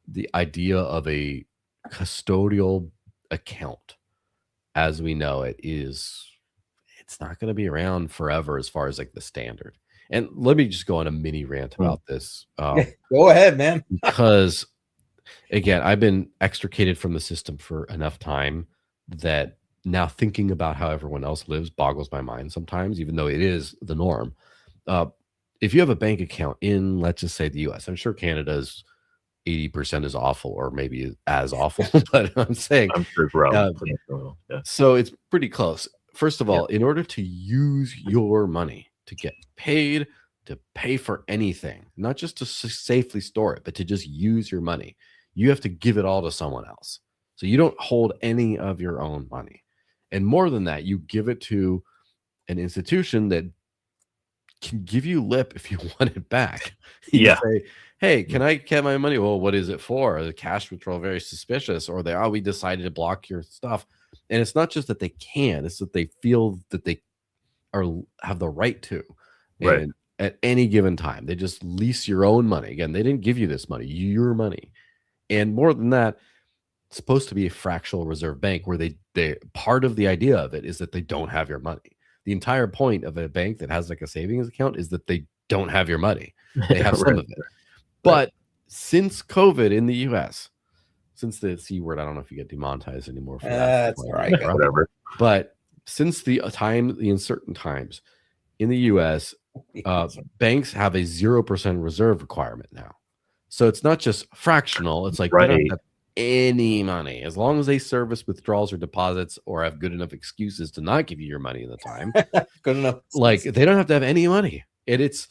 the idea of a custodial account as we know it's not going to be around forever as far as like the standard. And let me just go on a mini rant about this. Go ahead, man. Because again, I've been extricated from the system for enough time that now thinking about how everyone else lives boggles my mind sometimes, even though it is the norm. If you have a bank account in, let's just say the US, I'm sure Canada's 80% is awful, or maybe as awful, but I'm saying, I'm sure so it's pretty close. First of all, in order to use your money to get paid, to pay for anything, not just to safely store it, but to just use your money, you have to give it all to someone else. So you don't hold any of your own money. And more than that, you give it to an institution that can give you lip if you want it back. You say, hey, can I get my money? Well, what is it for? The cash withdrawal very suspicious, or we decided to block your stuff. And it's not just that they can, it's that they feel that they have the right to. And at any given time, they just lease your own money. Again, they didn't give you this money, your money. And more than that, it's supposed to be a fractional reserve bank where they part of the idea of it is that they don't have your money. The entire point of a bank that has like a savings account is that they don't have your money. They have some of it. But since COVID in the US, since the C word, I don't know if you get demonetized anymore for that. That's all right. Whatever. But since the uncertain times in the US, banks have a 0% reserve requirement now. So it's not just fractional. It's like they don't have any money. As long as they service withdrawals or deposits or have good enough excuses to not give you your money in the time. Good enough. Like they don't have to have any money. It's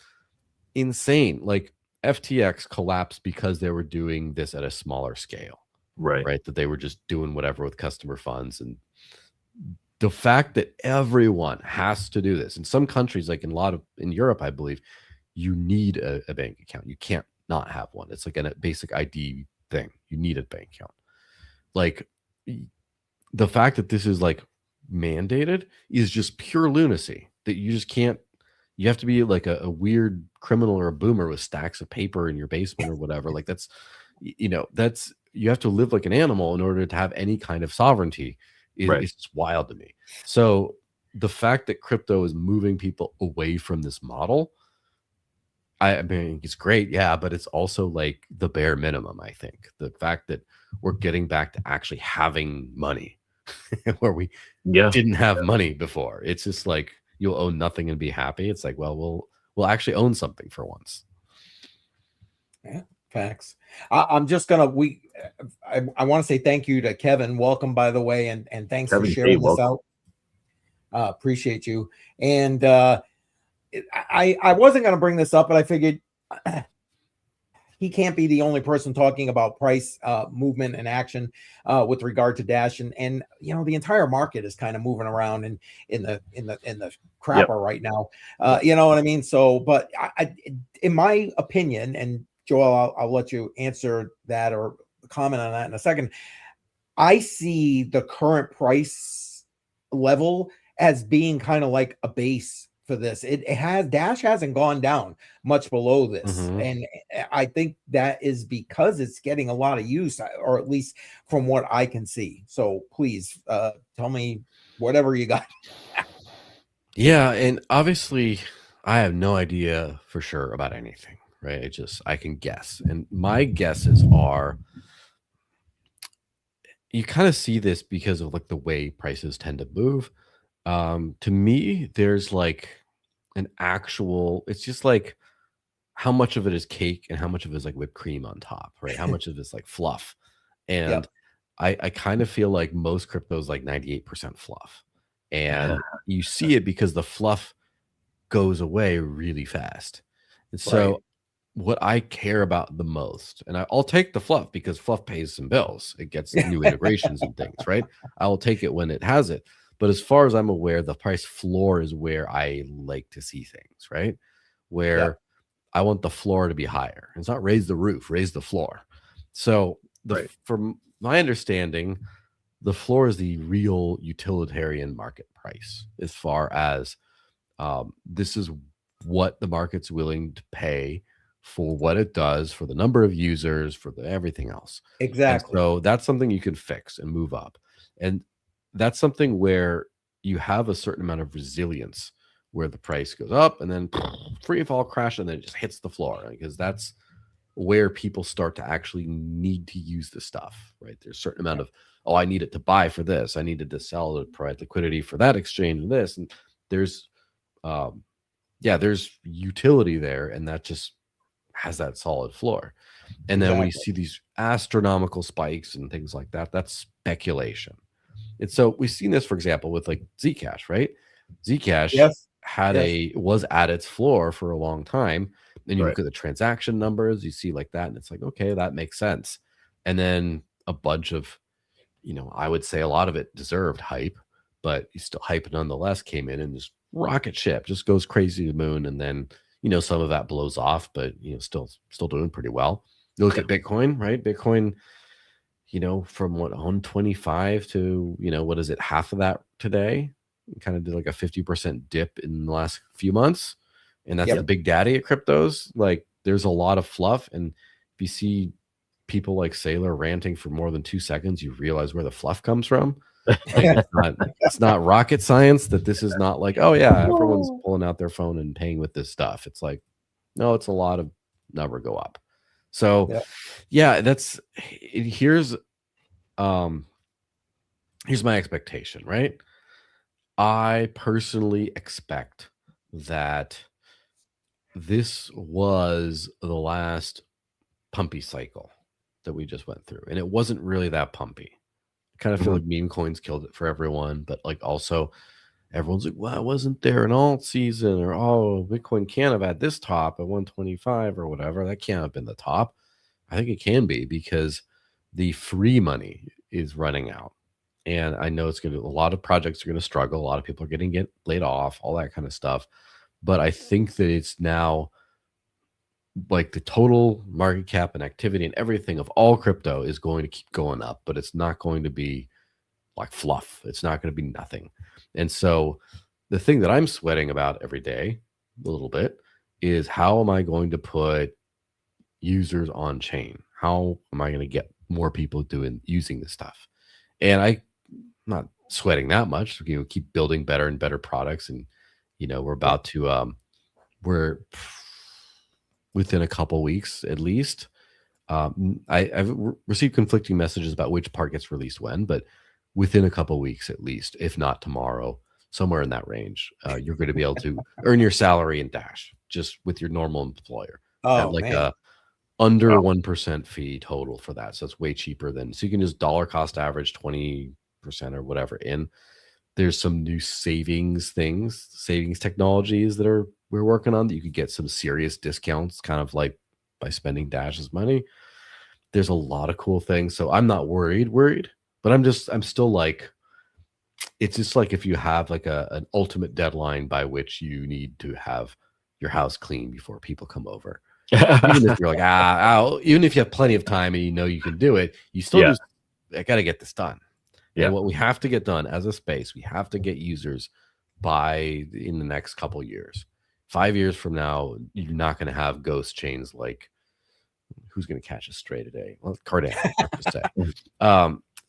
insane. Like FTX collapsed because they were doing this at a smaller scale. Right. That they were just doing whatever with customer funds. And the fact that everyone has to do this in some countries, like in Europe, I believe you need a bank account. You can't not have one. It's like a basic ID thing. You need a bank account. Like the fact that this is like mandated is just pure lunacy, that you just can't. You have to be like a weird criminal or a boomer with stacks of paper in your basement or whatever. Like you have to live like an animal in order to have any kind of sovereignty. It's just wild to me. So the fact that crypto is moving people away from this model, I mean, it's great. Yeah. But it's also like the bare minimum. I think the fact that we're getting back to actually having money where we didn't have money before. It's just like, you'll own nothing and be happy. It's like, well, we'll actually own something for once. Yeah, facts. I'm just gonna I want to say thank you to Kevin. Welcome, by the way, and thanks for sharing this out. Appreciate you. And I wasn't gonna bring this up, but I figured he can't be the only person talking about price movement and action with regard to Dash, and the entire market is kind of moving around in the crapper right now. You know what I mean? So, but in my opinion, and Joel, I'll let you answer that or comment on that in a second. I see the current price level as being kind of like a base for this. Dash hasn't gone down much below this. And I think that is because it's getting a lot of use, or at least from what I can see. So please tell me whatever you got. Yeah. And obviously I have no idea for sure about anything, right? I can guess. And my guesses are, you kind of see this because of like the way prices tend to move. To me, there's like it's just like how much of it is cake and how much of it is like whipped cream on top, right? How much of it is like fluff. And I kind of feel like most crypto is like 98% fluff. and you see it because the fluff goes away really fast. And so what I care about the most, and I'll take the fluff because fluff pays some bills. It gets new integrations and things, right? I will take it when it has it. But as far as I'm aware, the price floor is where I like to see things, right? Where I want the floor to be higher. It's not raise the roof, raise the floor. So from my understanding, the floor is the real utilitarian market price as far as this is what the market's willing to pay for what it does, for the number of users, for everything else. Exactly. And so that's something you can fix and move up. And that's something where you have a certain amount of resilience where the price goes up and then free fall crash and then it just hits the floor, because that's where people start to actually need to use the stuff, right? There's a certain amount of, oh, I need it to buy for this. I needed to sell to provide liquidity for that exchange and this. And there's, there's utility there, and that just has that solid floor. And then when you see these astronomical spikes and things like that, that's speculation. And so we've seen this, for example, with like Zcash, right? Zcash was at its floor for a long time. Then you look at the transaction numbers, you see like that, and it's like, okay, that makes sense. And then a bunch of, I would say a lot of it deserved hype, but still hype nonetheless came in and just rocket ship just goes crazy to the moon. And then, some of that blows off, but, still doing pretty well. You look at Bitcoin, right? Bitcoin, from what, 125 to, what is it? Half of that today. Kind of did like a 50% dip in the last few months. And that's the big daddy at cryptos. Like there's a lot of fluff. And if you see people like Saylor ranting for more than 2 seconds, you realize where the fluff comes from. Like it's not rocket science that this is not like, oh yeah, everyone's pulling out their phone and paying with this stuff. It's like, no, it's a lot of number go up. So here's my expectation, right? I personally expect that this was the last pumpy cycle that we just went through, and it wasn't really that pumpy. I kind of feel like meme coins killed it for everyone, but like also everyone's like, well, wasn't there an alt season, or oh, Bitcoin can't have had this top at 125 or whatever. That can't have been the top. I think it can be because the free money is running out. And I know a lot of projects are going to struggle. A lot of people are going to get laid off, all that kind of stuff. But I think that it's now like the total market cap and activity and everything of all crypto is going to keep going up, but it's not going to be like fluff. It's not going to be nothing. And so the thing that I'm sweating about every day a little bit is, how am I going to put users on chain? How am I going to get more people using this stuff? And I'm not sweating that much. Keep building better and better products. And, we're about to, we're within a couple weeks at least. I've received conflicting messages about which part gets released when, but within a couple weeks at least, if not tomorrow, somewhere in that range, you're going to be able to earn your salary in Dash just with your normal employer at like a under 1% fee total for that. So it's way cheaper so you can just dollar cost average 20% or whatever in. There's some new savings technologies that we're working on that you could get some serious discounts, kind of like by spending Dash's money. There's a lot of cool things. So I'm not worried, but I'm still like, it's just like if you have like an ultimate deadline by which you need to have your house clean before people come over. Even if you're like, even if you have plenty of time and you can do it, you still I got to get this done. And what we have to get done as a space, we have to get users in the next couple years. 5 years from now, you're not going to have ghost chains like, who's going to catch a stray today? Well, Cardano, let's just say.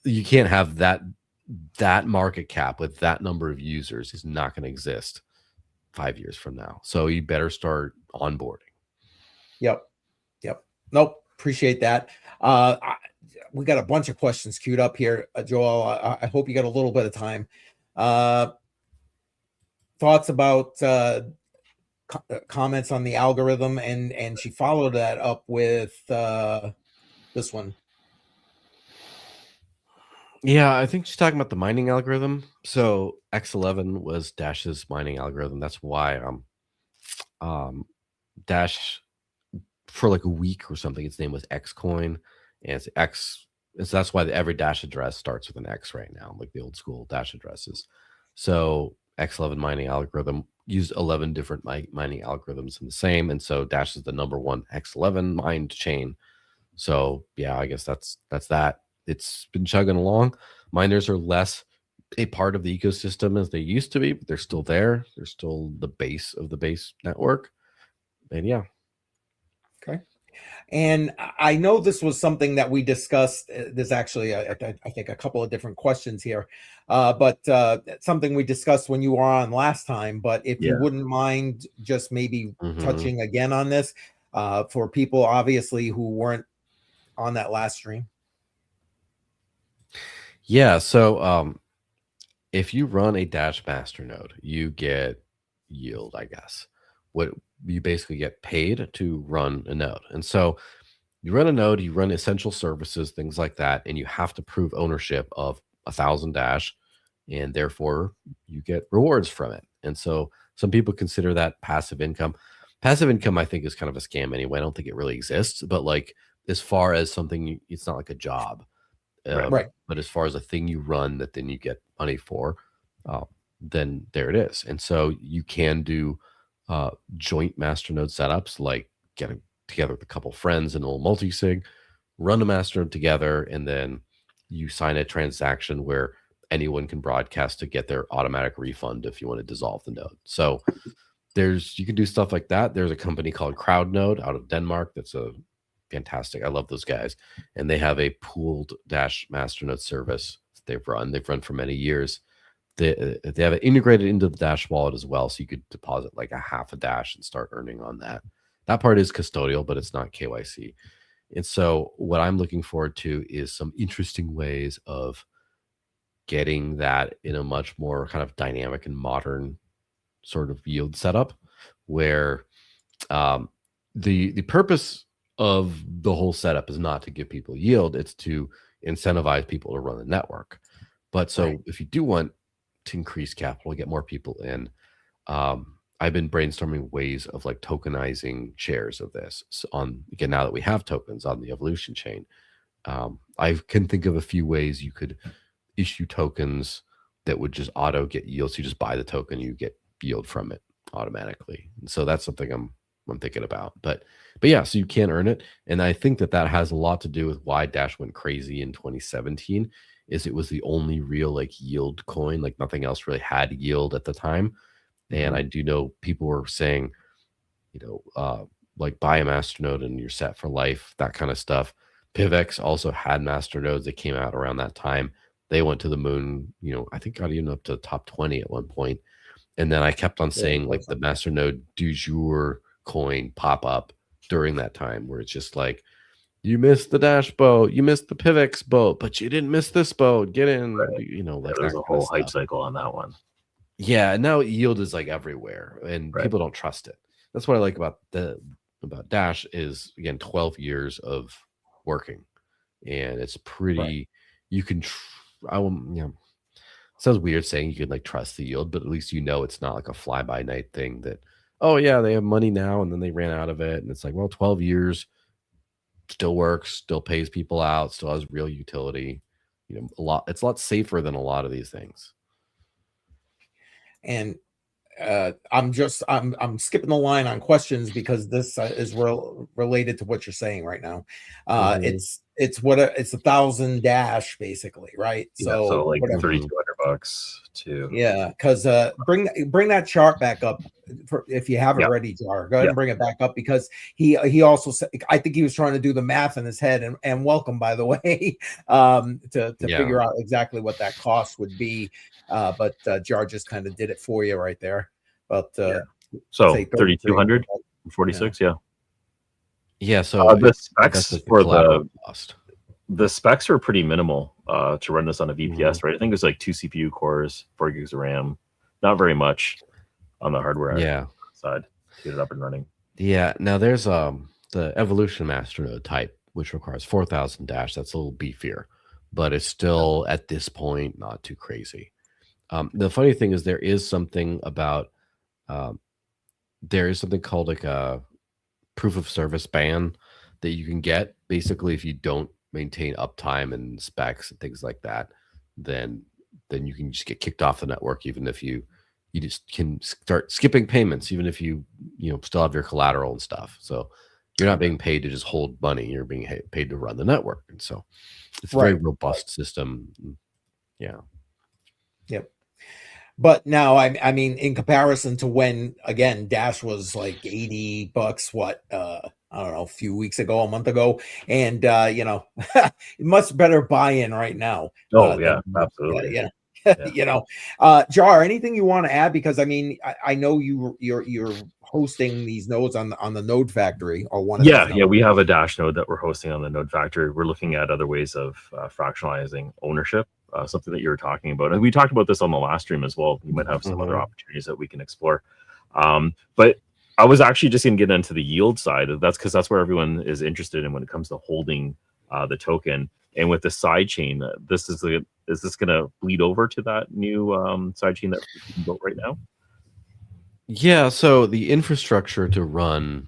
You can't have that market cap with that number of users is not going to exist 5 years from now. So you better start onboarding. Yep. Nope. Appreciate that. We got a bunch of questions queued up here, Joel. I hope you got a little bit of time. Thoughts about comments on the algorithm, and she followed that up with this one. Yeah, I think she's talking about the mining algorithm. So X11 was Dash's mining algorithm. That's why Dash for like a week or something, its name was Xcoin, and it's X. So that's why every Dash address starts with an X right now, like the old school Dash addresses. So X11 mining algorithm used 11 different mining algorithms in the same, and so Dash is the number one X11 mined chain. So yeah, I guess that's that. It's been chugging along. Miners are less a part of the ecosystem as they used to be, but they're still there. They're still the base of the base network. And yeah. Okay. And I know this was something that we discussed. There's actually, I think, a couple of different questions here, but something we discussed when you were on last time. But if you wouldn't mind just maybe touching again on this for people, obviously, who weren't on that last stream. Yeah. So if you run a Dash master node, you get yield, I guess. What you basically get paid to run a node. And so you run a node, you run essential services, things like that, and you have to prove ownership of 1,000 Dash, and therefore you get rewards from it. And so some people consider that passive income. Passive income, I think, is kind of a scam anyway. I don't think it really exists, but like as far as something, it's not like a job. Right. But as far as a thing you run that then you get money for, then there it is. And so you can do joint masternode setups, like getting together with a couple friends in a little multi-sig, run a masternode together, and then you sign a transaction where anyone can broadcast to get their automatic refund if you want to dissolve the node. So you can do stuff like that. There's a company called CrowdNode out of Denmark that's a fantastic. I love those guys. And they have a pooled Dash masternode service they've run. They've run for many years. They have it integrated into the Dash wallet as well. So you could deposit like a half a Dash and start earning on that. That part is custodial, but it's not KYC. And so what I'm looking forward to is some interesting ways of getting that in a much more kind of dynamic and modern sort of yield setup where the purpose of the whole setup is not to give people yield, it's to incentivize people to run the network. But so if you do want to increase capital, get more people in, I've been brainstorming ways of like tokenizing shares of this. So again, now that we have tokens on the Evolution chain, I can think of a few ways you could issue tokens that would just auto get yield. So you just buy the token, you get yield from it automatically. And so that's something I'm thinking about. But yeah, so you can earn it. And I think that has a lot to do with why Dash went crazy in 2017 is it was the only real like yield coin, like nothing else really had yield at the time. And I do know people were saying, like buy a masternode and you're set for life, that kind of stuff. PivX also had masternodes that came out around that time. They went to the moon, I think got even up to the top 20 at one point. And then I kept on saying like the masternode du jour coin pop up during that time where it's just like, you missed the Dash boat, you missed the PivX boat, but you didn't miss this boat. Get in, like there's a whole hype cycle on that one. Yeah, and now yield is like everywhere, and people don't trust it. That's what I like about Dash is again 12 years of working, and it's pretty. You can, sounds weird saying you can like trust the yield, but at least it's not like a fly by night thing that, oh yeah, they have money now and then they ran out of it, and it's like, well, 12 years still works, still pays people out, still has real utility. It's a lot safer than a lot of these things. And I'm skipping the line on questions because this is related to what you're saying right now. It's 1,000 Dash basically, right? So like $3,200 too. Yeah, because bring that chart back up if you have it ready, Jar. Go ahead and bring it back up because he also said, I think he was trying to do the math in his head, and welcome by the way, to figure out exactly what that cost would be. But Jar just kind of did it for you right there. But so 3,246, yeah. So the specs for the specs are pretty minimal to run this on a VPS, right? I think it's like 2 CPU cores, 4 gigs of RAM, not very much on the hardware side to get it up and running. Yeah. Now there's the Evolution Masternode type, which requires 4,000 Dash. That's a little beefier. but it's still at this point not too crazy. The funny thing is there is something about there is something called like a proof of service ban that you can get. Basically, if you don't maintain uptime and specs and things like that, then you can just get kicked off the network, even if you just can start skipping payments, even if you still have your collateral and stuff. So you're not being paid to just hold money; you're being paid to run the network, and so it's a very robust system. Yeah. Yep. But now, I mean, in comparison to when, again, Dash was like $80, I don't know, a few weeks ago, a month ago, and much better buy-in right now. Absolutely. Jar, anything you want to add? Because I mean, I know you're hosting these nodes on the Node Factory, or one of these nodes. We have a Dash node that we're hosting on the Node Factory. We're looking at other ways of fractionalizing ownership. Something that you were talking about, and we talked about this on the last stream as well. We might have some other opportunities that we can explore. But I was actually just going to get into the yield side. That's because that's where everyone is interested in when it comes to holding the token. And with the sidechain, is this going to bleed over to that new sidechain that we built right now? Yeah. So the infrastructure to run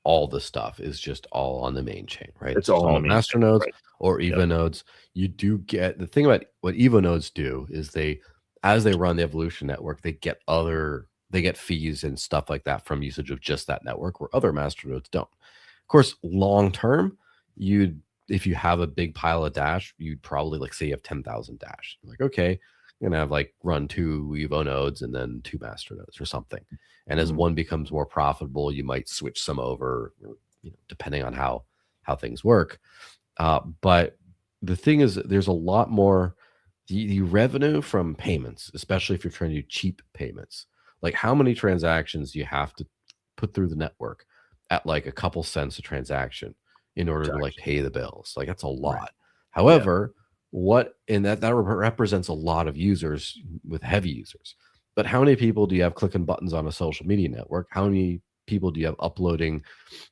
all the stuff is just all on the main chain, right? It's all on the master chain, nodes right? Or Evo nodes. You do get the thing about what Evo nodes do is as they run the evolution network, they get fees and stuff like that from usage of just that network, where other master nodes don't. Of course, long term, if you have a big pile of Dash, you'd probably, like, say you have 10,000 Dash. Like, okay, you're gonna have like run 2 Evo nodes and then 2 master nodes or something. And as one becomes more profitable, you might switch some over, depending on how things work. But the thing is, there's a lot more the revenue from payments, especially if you're trying to do cheap payments. Like, how many transactions do you have to put through the network at like a couple cents a transaction in order to like pay the bills? Like, that's a lot. Right. However, that represents a lot of users with heavy users. But how many people do you have clicking buttons on a social media network? How many people do you have uploading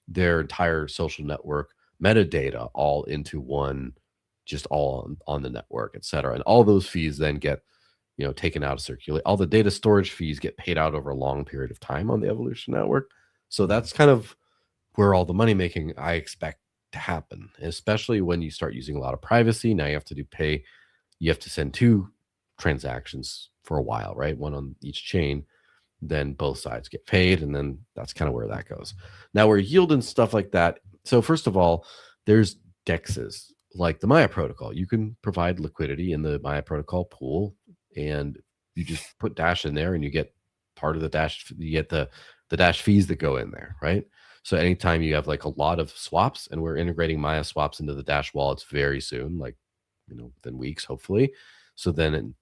their entire social network metadata all into one, just all on the network, et cetera? And all those fees then get, taken out of circulate. All the data storage fees get paid out over a long period of time on the evolution network. So that's kind of where all the money making I expect to happen, especially when you start using a lot of privacy. Now you have to send 2 transactions for a while, right? One on each chain, then both sides get paid, and then that's kind of where that goes. Now, where yield and stuff like that. So first of all, there's DEXs like the Maya protocol. You can provide liquidity in the Maya protocol pool, and you just put Dash in there, and you get part of the Dash. You get the Dash fees that go in there, right? So anytime you have like a lot of swaps, and we're integrating Maya swaps into the Dash wallets very soon, like within weeks, hopefully. So then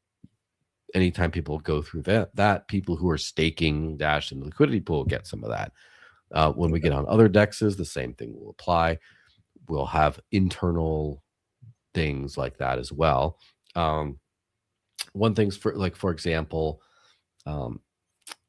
anytime people go through that people who are staking Dash in the liquidity pool get some of that. When we get on other DEXs, the same thing will apply. We'll have internal things like that as well. One thing's for example,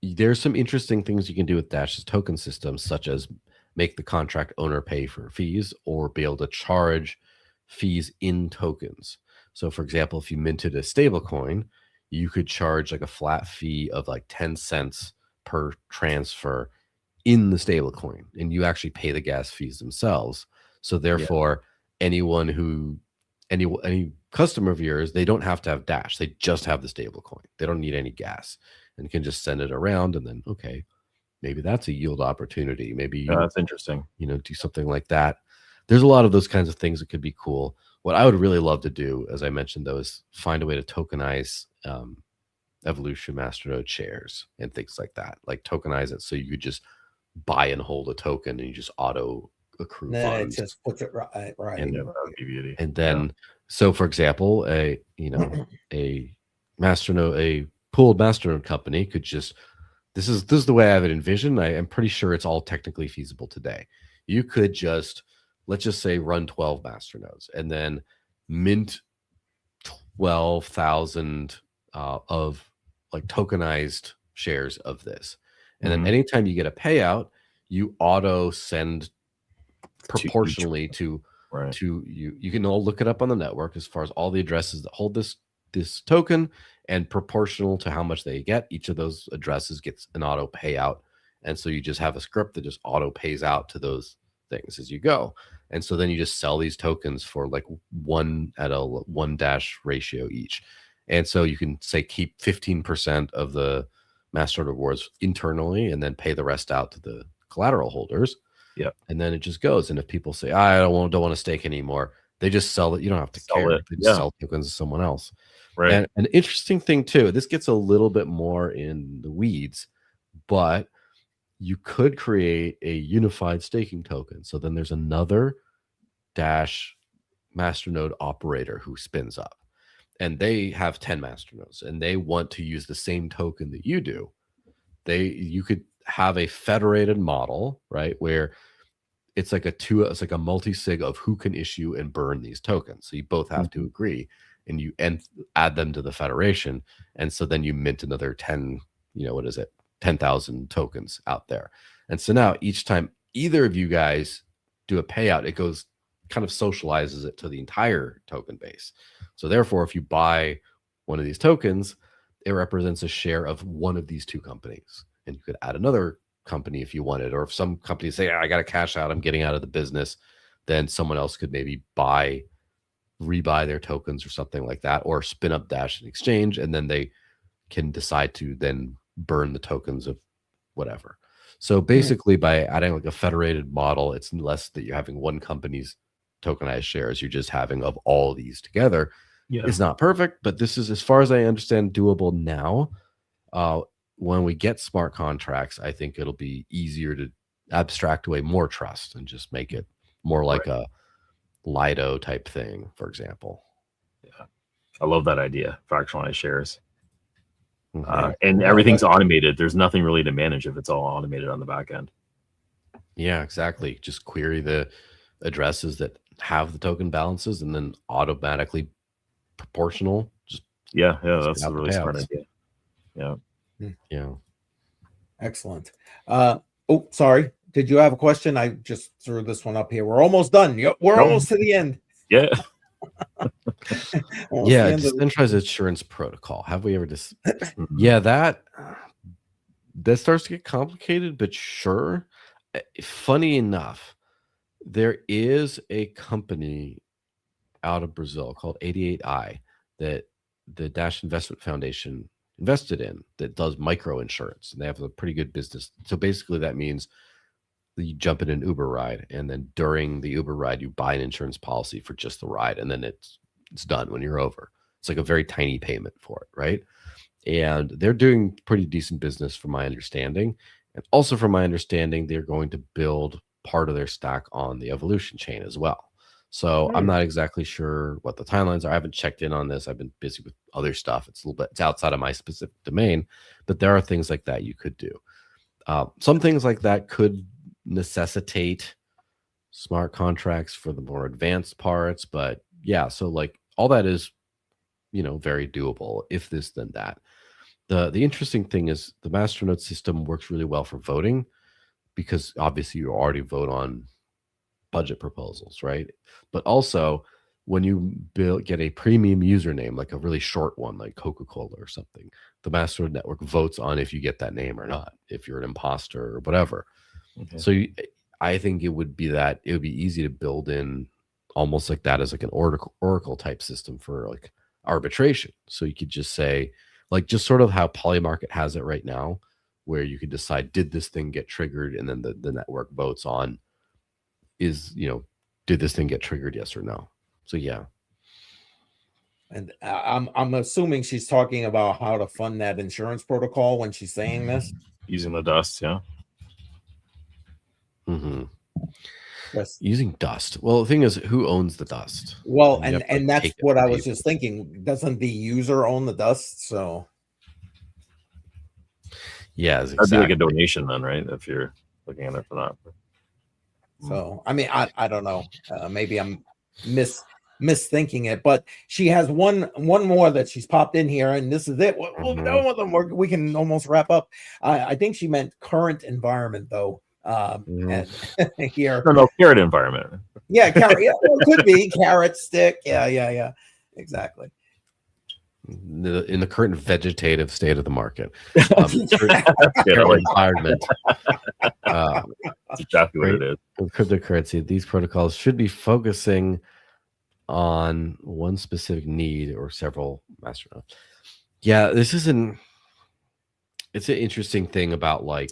there's some interesting things you can do with Dash's token systems, such as make the contract owner pay for fees or be able to charge fees in tokens. So for example, if you minted a stable coin, you could charge like a flat fee of like 10 cents per transfer in the stable coin, and you actually pay the gas fees themselves. So therefore, any customer of yours, they don't have to have Dash. They just have the stable coin. They don't need any gas, and can just send it around. And then, okay, maybe that's a yield opportunity. Maybe that's interesting. Do something like that. There's a lot of those kinds of things that could be cool. What I would really love to do, as I mentioned, though, is find a way to tokenize evolution masternode shares and things like that. Like tokenize it so you could just buy and hold a token and you just auto accrue funds. It just puts it right. And then, so for example, a masternode, a pooled masternode company could just, this is the way I have it envisioned. I am pretty sure it's all technically feasible today. You could just, let's just say, run 12 masternodes and then mint 12,000 of like tokenized shares of this. And then anytime you get a payout, you auto send proportionally to Right. to you. You can all look it up on the network as far as all the addresses that hold this token, and proportional to how much they get, each of those addresses gets an auto payout. And so you just have a script that just auto pays out to those things as you go. And so then you just sell these tokens for like 1:1 ratio each. And so you can say keep 15% of the master rewards internally and then pay the rest out to the collateral holders. Yeah. And then it just goes. And if people say, I don't want to stake anymore, they just sell it. You don't have to care. It. They just sell tokens to someone else. Right. And an interesting thing too, this gets a little bit more in the weeds, but you could create a unified staking token. So then there's another Dash masternode operator who spins up, and they have 10 masternodes, and they want to use the same token that you do. You could have a federated model, right, where it's like a multi-sig of who can issue and burn these tokens. So you both have to agree, and you add them to the federation. And so then you mint another 10, 10,000 tokens out there. And so now each time either of you guys do a payout, it goes kind of socializes it to the entire token base. So therefore, if you buy one of these tokens, it represents a share of one of these two companies. And you could add another company if you wanted, or if some companies say, I got to cash out, I'm getting out of the business, then someone else could maybe rebuy their tokens or something like that, or spin up Dash in exchange, and then they can decide to then burn the tokens of whatever. So basically, by adding like a federated model, it's less that you're having one company's tokenized shares, you're just having of all of these together. It's not perfect, but this is, as far as I understand, doable now. When we get smart contracts, I think it'll be easier to abstract away more trust and just make it more like a Lido type thing, for example. Yeah, I love that idea, fractionalized shares. And everything's automated. There's nothing really to manage if it's all automated on the back end. Yeah, exactly. Just query the addresses that have the token balances, and then automatically proportional. Just that's a really smart idea. Yeah. Excellent. Oh, sorry. Did you have a question? I just threw this one up here. We're almost done. We're almost to the end. Yeah. Decentralized insurance protocol. Have we ever just? Yeah, that starts to get complicated, but sure. Funny enough, there is a company out of Brazil called 88i that the Dash Investment Foundation invested in that does micro insurance, and they have a pretty good business. So basically that means that you jump in an Uber ride, and then during the Uber ride you buy an insurance policy for just the ride, and then it's done when you're over. It's like a very tiny payment for it, right? And they're doing pretty decent business from my understanding. And also from my understanding, they're going to build part of their stack on the Evolution chain as well. So I'm not exactly sure what the timelines are. I haven't checked in on this. I've been busy with other stuff. It's outside of my specific domain, but there are things like that you could do. Some things like that could necessitate smart contracts for the more advanced parts, but yeah, so like all that is, very doable. If this, then that. The interesting thing is the masternode system works really well for voting, because obviously you already vote on budget proposals, right? But also when you get a premium username, like a really short one, like Coca-Cola or something, the masternode network votes on if you get that name or not, if you're an imposter or whatever. So I think it would be easy to build in almost like that as like an Oracle type system for like arbitration. So you could just say, like, just sort of how Polymarket has it right now, where you could decide, did this thing get triggered? And then the network votes on did this thing get triggered? Yes or no? So, yeah. And I'm assuming she's talking about how to fund that insurance protocol when she's saying this. Using the dust, yeah. Yes. Using dust. Well, the thing is, who owns the dust? Well, and that's what I was just thinking. Doesn't the user own the dust? So yeah, that'd be like a donation then, right? If you're looking at it for that. So I mean, I don't know. Maybe I'm misthinking it, but she has one more that she's popped in here, and this is it. We're done with them. We can almost wrap up. I think she meant current environment, though. And here, no carrot environment. Yeah, carrot. Yeah, well, it could be carrot stick. Yeah. Exactly. In the current vegetative state of the market, Carrot environment. That's exactly what it is. With cryptocurrency, these protocols should be focusing on one specific need or several master nodes. Yeah, it's an interesting thing about like,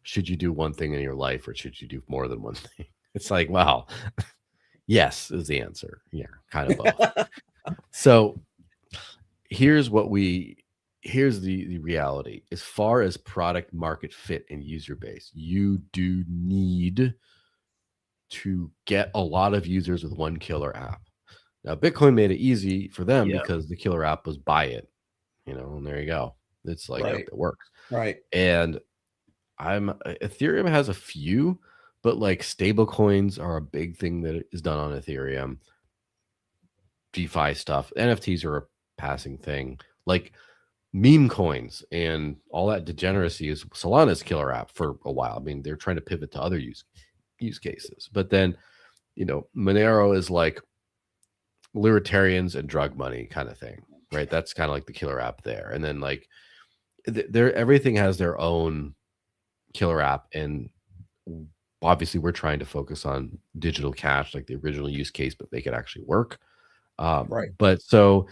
should you do one thing in your life or should you do more than one thing? It's like, wow, yes is the answer. Yeah, kind of both. So here's the reality. As far as product market fit and user base, you do need to get a lot of users with one killer app. Now, Bitcoin made it easy for them because the killer app was buy it, and there you go. It's like, it works. Right. And Ethereum has a few, but like stable coins are a big thing that is done on Ethereum. DeFi stuff, NFTs are a passing thing. Like meme coins and all that degeneracy is Solana's killer app for a while. I mean, they're trying to pivot to other use cases, but then Monero is like libertarians and drug money kind of thing, right? That's kind of like the killer app there. And then like everything has their own killer app, and obviously we're trying to focus on digital cash, like the original use case, but make it actually work. Right. But so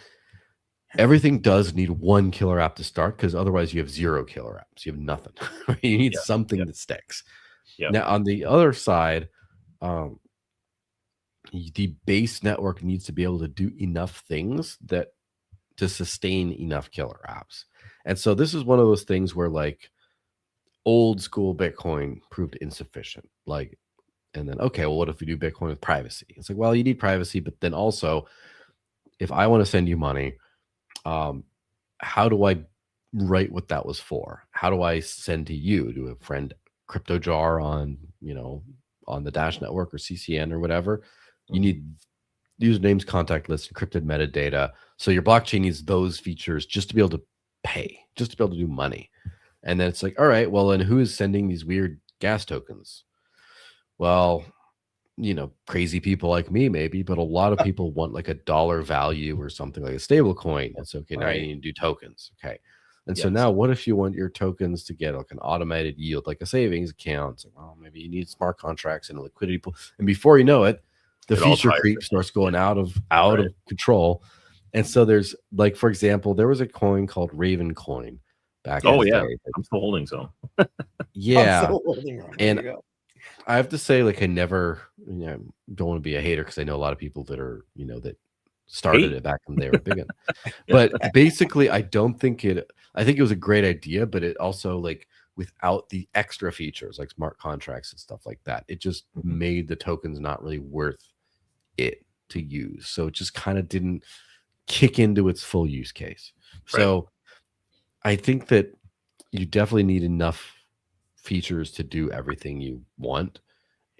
everything does need one killer app to start, because otherwise you have zero killer apps. You have nothing. You need something that sticks. Now on the other side, the base network needs to be able to do enough things to sustain enough killer apps. And so this is one of those things where like old school Bitcoin proved insufficient. Like, and then, okay, well, what if we do Bitcoin with privacy? It's like, well, you need privacy, but then also if I want to send you money, how do I write what that was for? How do I send to you, to a friend, crypto jar on, on the Dash network or CCN or whatever? You need usernames, contact lists, encrypted metadata. So your blockchain needs those features just to be able to pay, just to be able to do money. And then it's like, all right, well, then who is sending these weird gas tokens? Well, crazy people like me, maybe, but a lot of people want like a dollar value or something like a stable coin. It's okay. Now you need to do tokens. Okay. And so now what if you want your tokens to get like an automated yield, like a savings account? So, well, maybe you need smart contracts and a liquidity pool. And before you know it, the feature creep starts going out of control. And so there's like, for example, there was a coin called Raven Coin back in the day. I'm still holding some. And I have to say, like, I never, don't want to be a hater because I know a lot of people that are, that started it back when they were big. But basically, I think it was a great idea, but it also, like, without the extra features like smart contracts and stuff like that, it just made the tokens not really worth it to use. So it just kind of didn't kick into its full use case. Right. So I think that you definitely need enough features to do everything you want.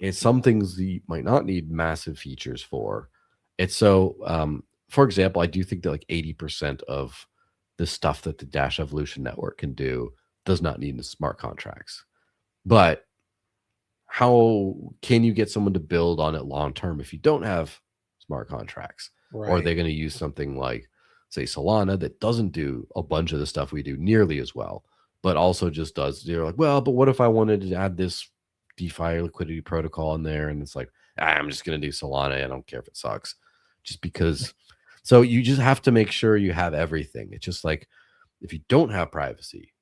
And some things you might not need massive features for. It's so, for example, I do think that like 80% of the stuff that the Dash Evolution network can do does not need the smart contracts. But how can you get someone to build on it long term if you don't have smart contracts? Right. Or are they going to use something like, say, Solana that doesn't do a bunch of the stuff we do nearly as well, but also just does, you're like, well, but what if I wanted to add this DeFi liquidity protocol in there? And it's like, I'm just going to do Solana. I don't care if it sucks, just because. So you just have to make sure you have everything. It's just like, if you don't have privacy,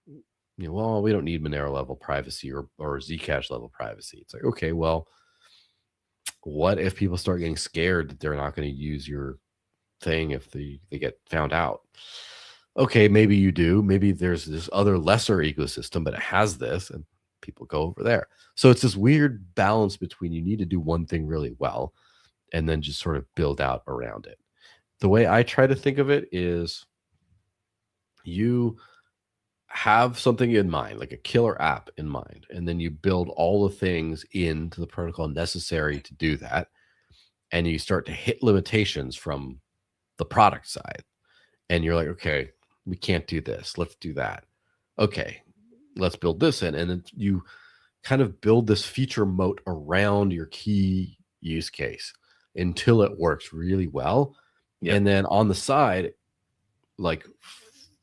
well, we don't need Monero level privacy or Zcash level privacy. It's like, okay, well, what if people start getting scared that they're not going to use your thing if they get found out? Okay, maybe you do. Maybe there's this other lesser ecosystem, but it has this, and people go over there. So it's this weird balance between you need to do one thing really well and then just sort of build out around it. The way I try to think of it is you have something in mind, like a killer app in mind, and then you build all the things into the protocol necessary to do that. And you start to hit limitations from the product side. And you're like, okay, we can't do this. Let's do that. Okay, let's build this in. And then you kind of build this feature moat around your key use case until it works really well. Yeah. And then on the side, like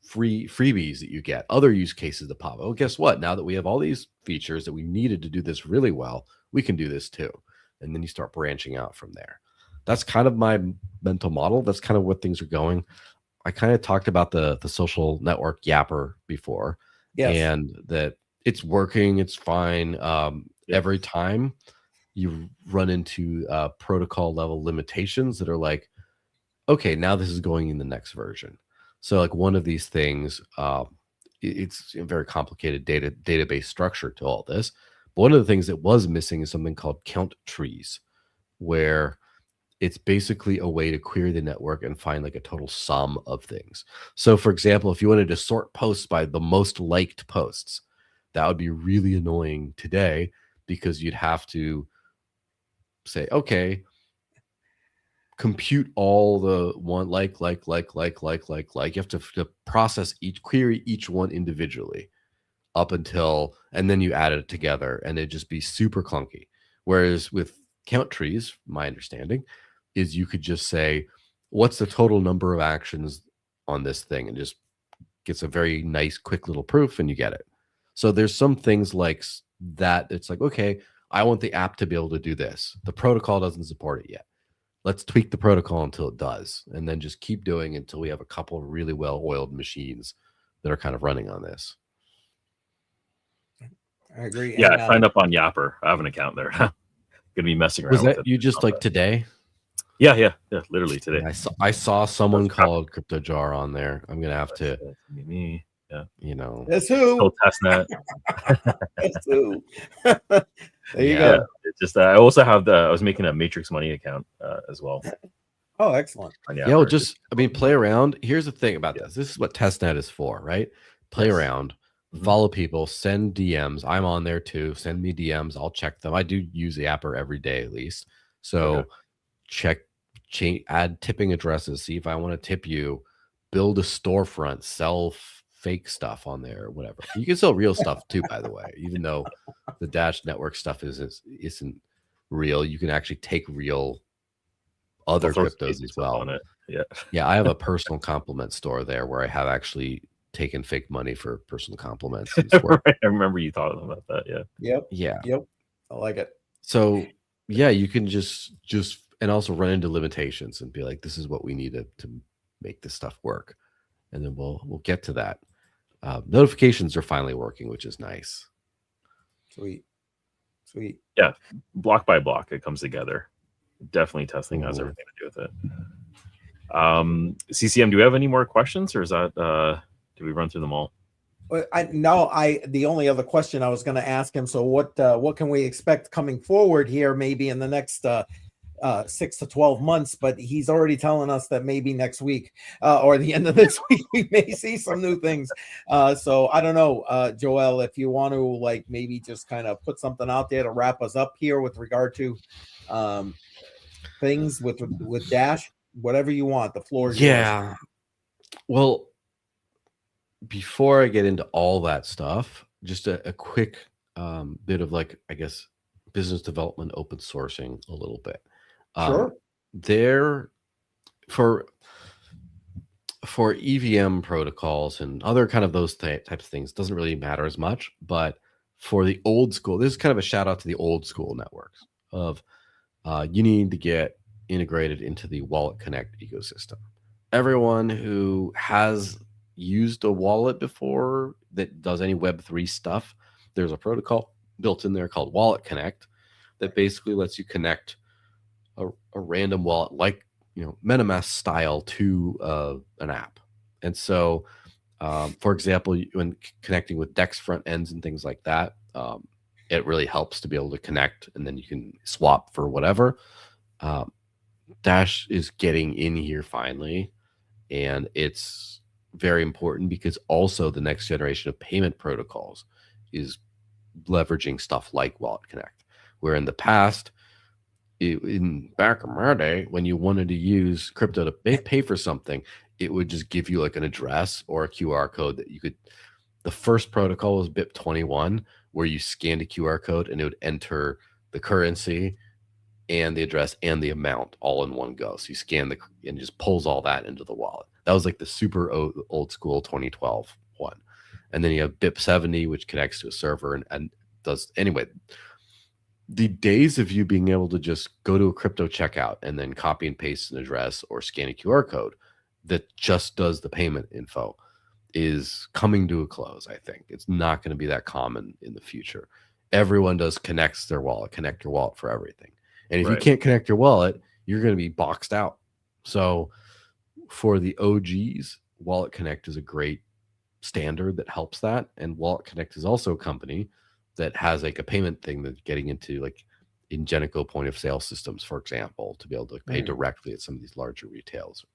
freebies that you get, other use cases that pop. Oh, guess what? Now that we have all these features that we needed to do this really well, we can do this too. And then you start branching out from there. That's kind of my mental model. That's kind of what things are going. I kind of talked about the social network Yapper before, and that it's working. It's fine. Every time you run into protocol level limitations that are like, okay, now this is going in the next version. So like one of these things, it's a very complicated database structure to all this. But one of the things that was missing is something called count trees, where it's basically a way to query the network and find like a total sum of things. So for example, if you wanted to sort posts by the most liked posts, that would be really annoying today, because you'd have to say, okay, compute all the one like. You have to process query each one individually up until, and then you add it together, and it'd just be super clunky. Whereas with count trees, my understanding is you could just say, what's the total number of actions on this thing, and just gets a very nice quick little proof, and you get it. So there's some things like that. It's like, okay, I want the app to be able to do this. The protocol doesn't support it yet. Let's tweak the protocol until it does, and then just keep doing until we have a couple of really well-oiled machines that are kind of running on this. I agree. Yeah, And, I signed up on Yapper. I have an account there. Gonna be messing around. Was that with you just like today? Yeah, literally today. I saw someone called CryptoJar on there. I'm gonna have to. Me. Yeah. You know. That's who. Still testnet. That's who. There you go. It's just I also have I was making a Matrix Money account as well. Oh, excellent. Yeah, well, play around. Here's the thing about this. This is what testnet is for, right? Play around, follow people, send DMs. I'm on there too. Send me DMs. I'll check them. I do use the Yapper every day at least. So add tipping addresses. See if I want to tip you. Build a storefront. Sell fake stuff on there or whatever. You can sell real stuff too, by the way. Even though the Dash network stuff isn't real, you can actually take real other cryptos as well. On it. Yeah. I have a personal compliment store there where I have actually taken fake money for personal compliments. Right. I remember you thought about that. Yep. I like it. So yeah, you can just and also run into limitations and be like, this is what we need to make this stuff work, and then we'll get to that. Notifications are finally working, which is nice. Sweet. Yeah, block by block, it comes together. Definitely testing has everything to do with it. CCM, do we have any more questions, or is that did we run through them all? The only other question I was going to ask him. So what can we expect coming forward here, maybe in the next 6 to 12 months? But he's already telling us that maybe next week or the end of this week we may see some new things. So I don't know, Joel, if you want to maybe just kind of put something out there to wrap us up here with regard to things with Dash, whatever you want. The floor is yours. Well, before I get into all that stuff, just a quick bit of I guess business development, open sourcing a little bit. Sure. There for EVM protocols and other kind of those types of things, doesn't really matter as much. But for the old school, this is kind of a shout out to the old school networks of you need to get integrated into the Wallet Connect ecosystem. Everyone who has used a wallet before that does any Web3 stuff, there's a protocol built in there called Wallet Connect that basically lets you connect a random wallet, like MetaMask style, to an app. And so, for example, when connecting with DEX front ends and things like that, it really helps to be able to connect, and then you can swap for whatever. Dash is getting in here finally, and it's very important because also the next generation of payment protocols is leveraging stuff like Wallet Connect, where in the past, back in my day, when you wanted to use crypto to pay for something, it would just give you an address or a QR code that you could The first protocol was BIP21, where you scanned a QR code and it would enter the currency and the address and the amount all in one go. So you scan and just pulls all that into the wallet. That was like the super old school 2012 one. And then you have BIP70, which connects to a server and does anyway. The days of you being able to just go to a crypto checkout and then copy and paste an address or scan a QR code that just does the payment info is coming to a close. I think it's not going to be that common in the future. Everyone does connect your wallet for everything. And if you can't connect your wallet, you're going to be boxed out. So for the OGs, Wallet Connect is a great standard that helps that. And Wallet Connect is also a company that has like a payment thing that's getting into like Ingenico point of sale systems, for example, to be able to pay directly at some of these larger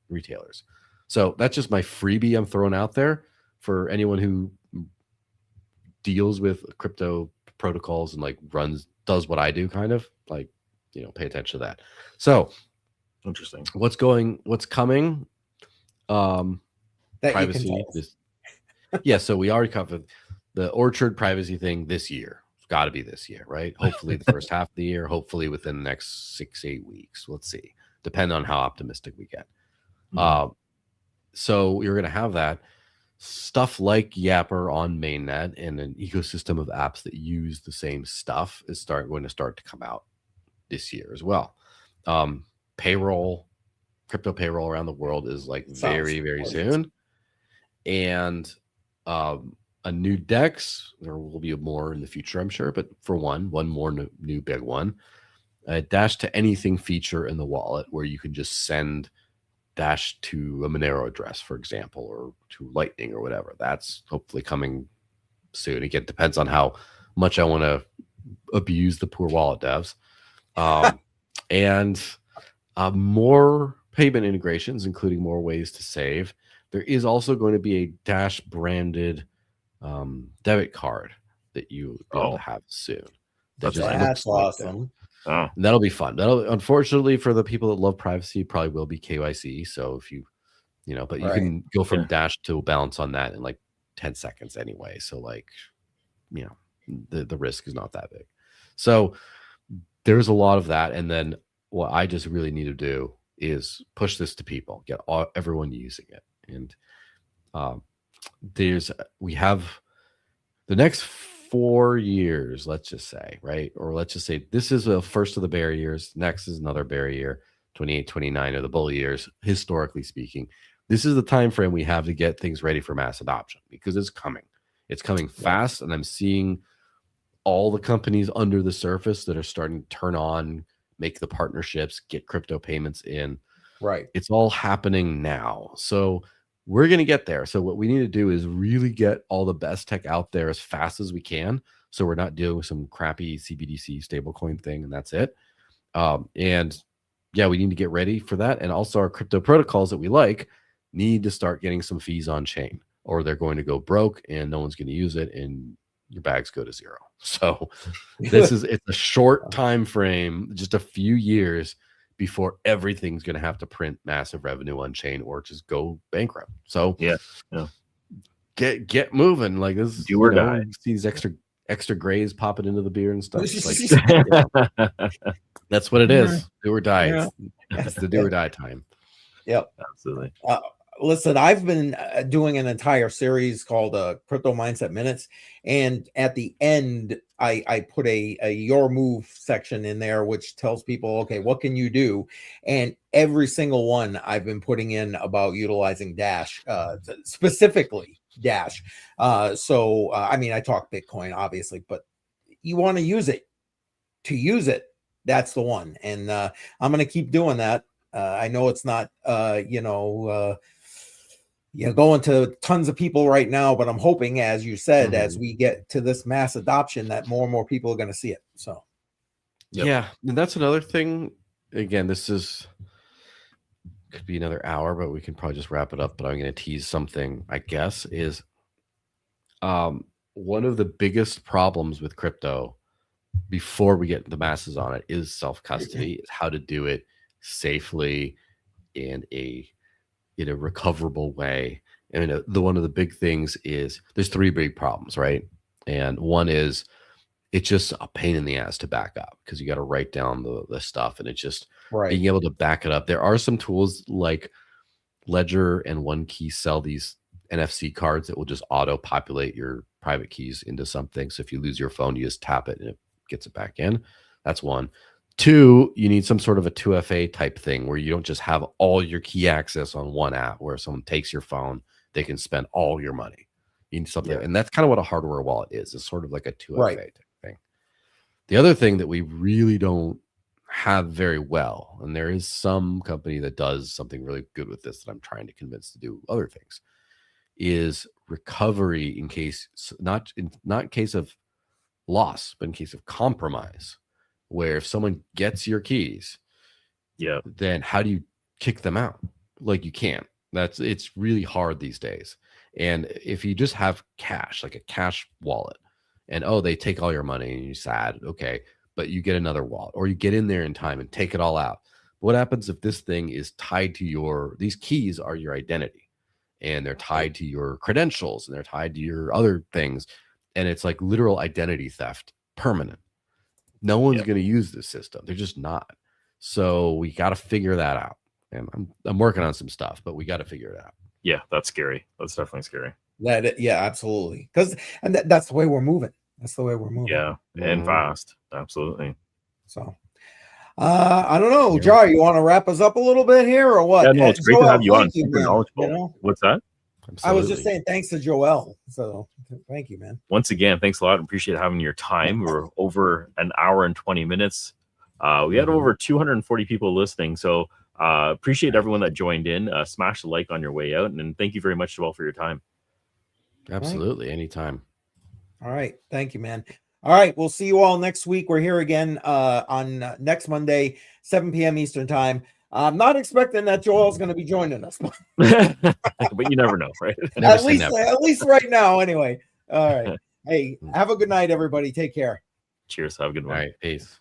retailers. So that's just my freebie I'm throwing out there for anyone who deals with crypto protocols and like does what I do, kind of like, pay attention to that. So interesting. What's coming? That privacy. So we already covered the Orchard privacy thing this year. It's got to be this year, right? Hopefully the first half of the year, hopefully within the next 6-8 weeks. Let's see. Depend on how optimistic we get. So you're going to have that stuff like Yapper on mainnet and an ecosystem of apps that use the same stuff is going to start to come out this year as well. Crypto payroll around the world is like very, very soon. And a new DEX, there will be more in the future, I'm sure, but for one more new big one, a Dash to anything feature in the wallet where you can just send Dash to a Monero address, for example, or to Lightning or whatever. That's hopefully coming soon. Again, it depends on how much I want to abuse the poor wallet devs. And more payment integrations, including more ways to save. There is also going to be a Dash branded debit card that you will have soon. That's awesome. And that'll be fun. Unfortunately for the people that love privacy, probably will be KYC. So if you can go from Dash to balance on that in like 10 seconds anyway. So like, the risk is not that big. So there's a lot of that. And then what I just really need to do is push this to people, get everyone using it. And we have the next 4 years, let's just say, right? Or let's just say this is the first of the bear years. Next is another bear year. 28, 29 are the bull years, historically speaking. This is the time frame we have to get things ready for mass adoption because it's coming. It's coming fast, and I'm seeing all the companies under the surface that are starting to turn on, make the partnerships, get crypto payments in. Right. It's all happening now. So we're going to get there. So what we need to do is really get all the best tech out there as fast as we can. So we're not dealing with some crappy CBDC stablecoin thing and that's it. We need to get ready for that. And also our crypto protocols that we like need to start getting some fees on chain or they're going to go broke and no one's going to use it and your bags go to zero. So it's a short time frame, just a few years before everything's going to have to print massive revenue on chain or just go bankrupt. So get moving. Like this, do or die. See these extra grays popping into the beer and stuff. Like, that's what it is. Do or die. Yeah. It's the do or die time. Yep, absolutely. Listen, I've been doing an entire series called Crypto Mindset Minutes, and at the end, I put a your move section in there, which tells people, okay, what can you do? And every single one I've been putting in about utilizing Dash, specifically Dash. I talk Bitcoin, obviously, but you want to use it. To use it, that's the one. And I'm going to keep doing that. I know it's not, going to tons of people right now, but I'm hoping, as you said, as we get to this mass adoption, that more and more people are going to see it. So, yeah, and that's another thing. Again, could be another hour, but we can probably just wrap it up. But I'm going to tease something, I guess, is one of the biggest problems with crypto before we get the masses on it is self-custody, is how to do it safely in a recoverable way. I mean, one of the big things is there's 3 big problems, right? And one is it's just a pain in the ass to back up because you got to write down the stuff, and it's just being able to back it up. There are some tools like Ledger and OneKey sell these NFC cards that will just auto populate your private keys into something. So if you lose your phone, you just tap it and it gets it back in. That's one. 2, you need some sort of a 2FA type thing where you don't just have all your key access on one app where if someone takes your phone, they can spend all your money. You need something. And that's kind of what a hardware wallet is. It's sort of like a 2FA type thing. The other thing that we really don't have very well, and there is some company that does something really good with this that I'm trying to convince to do other things, is recovery in case not in case of loss, but in case of compromise, where if someone gets your keys, then how do you kick them out? Like, you can't. It's really hard these days. And if you just have cash, like a cash wallet, and they take all your money and you're sad, okay, but you get another wallet, or you get in there in time and take it all out. What happens if this thing is tied to these keys are your identity, and they're tied to your credentials, and they're tied to your other things, and it's like literal identity theft, permanent. No one's going to use this system. They're just not. So we got to figure that out. And I'm working on some stuff, but we got to figure it out. Yeah, that's scary. That's definitely scary. Absolutely. That's the way we're moving. That's the way we're moving. Yeah, and fast. Absolutely. So I don't know, Jar, you want to wrap us up a little bit here or what? Yeah, no, it's great to have you on. Super knowledgeable. You know? What's that? Absolutely. I was just saying thanks to Joel. So thank you, man. Once again, thanks a lot. Appreciate having your time. We're over an hour and 20 minutes. We had over 240 people listening. So appreciate everyone that joined in. Smash the like on your way out. And thank you very much, Joel, for your time. Absolutely. Anytime. All right. Thank you, man. All right. We'll see you all next week. We're here again on next Monday, 7 p.m. Eastern time. I'm not expecting that Joel's going to be joining us. But you never know, right? At least right now, anyway. All right. Hey, have a good night, everybody. Take care. Cheers. Have a good one. All right. Peace.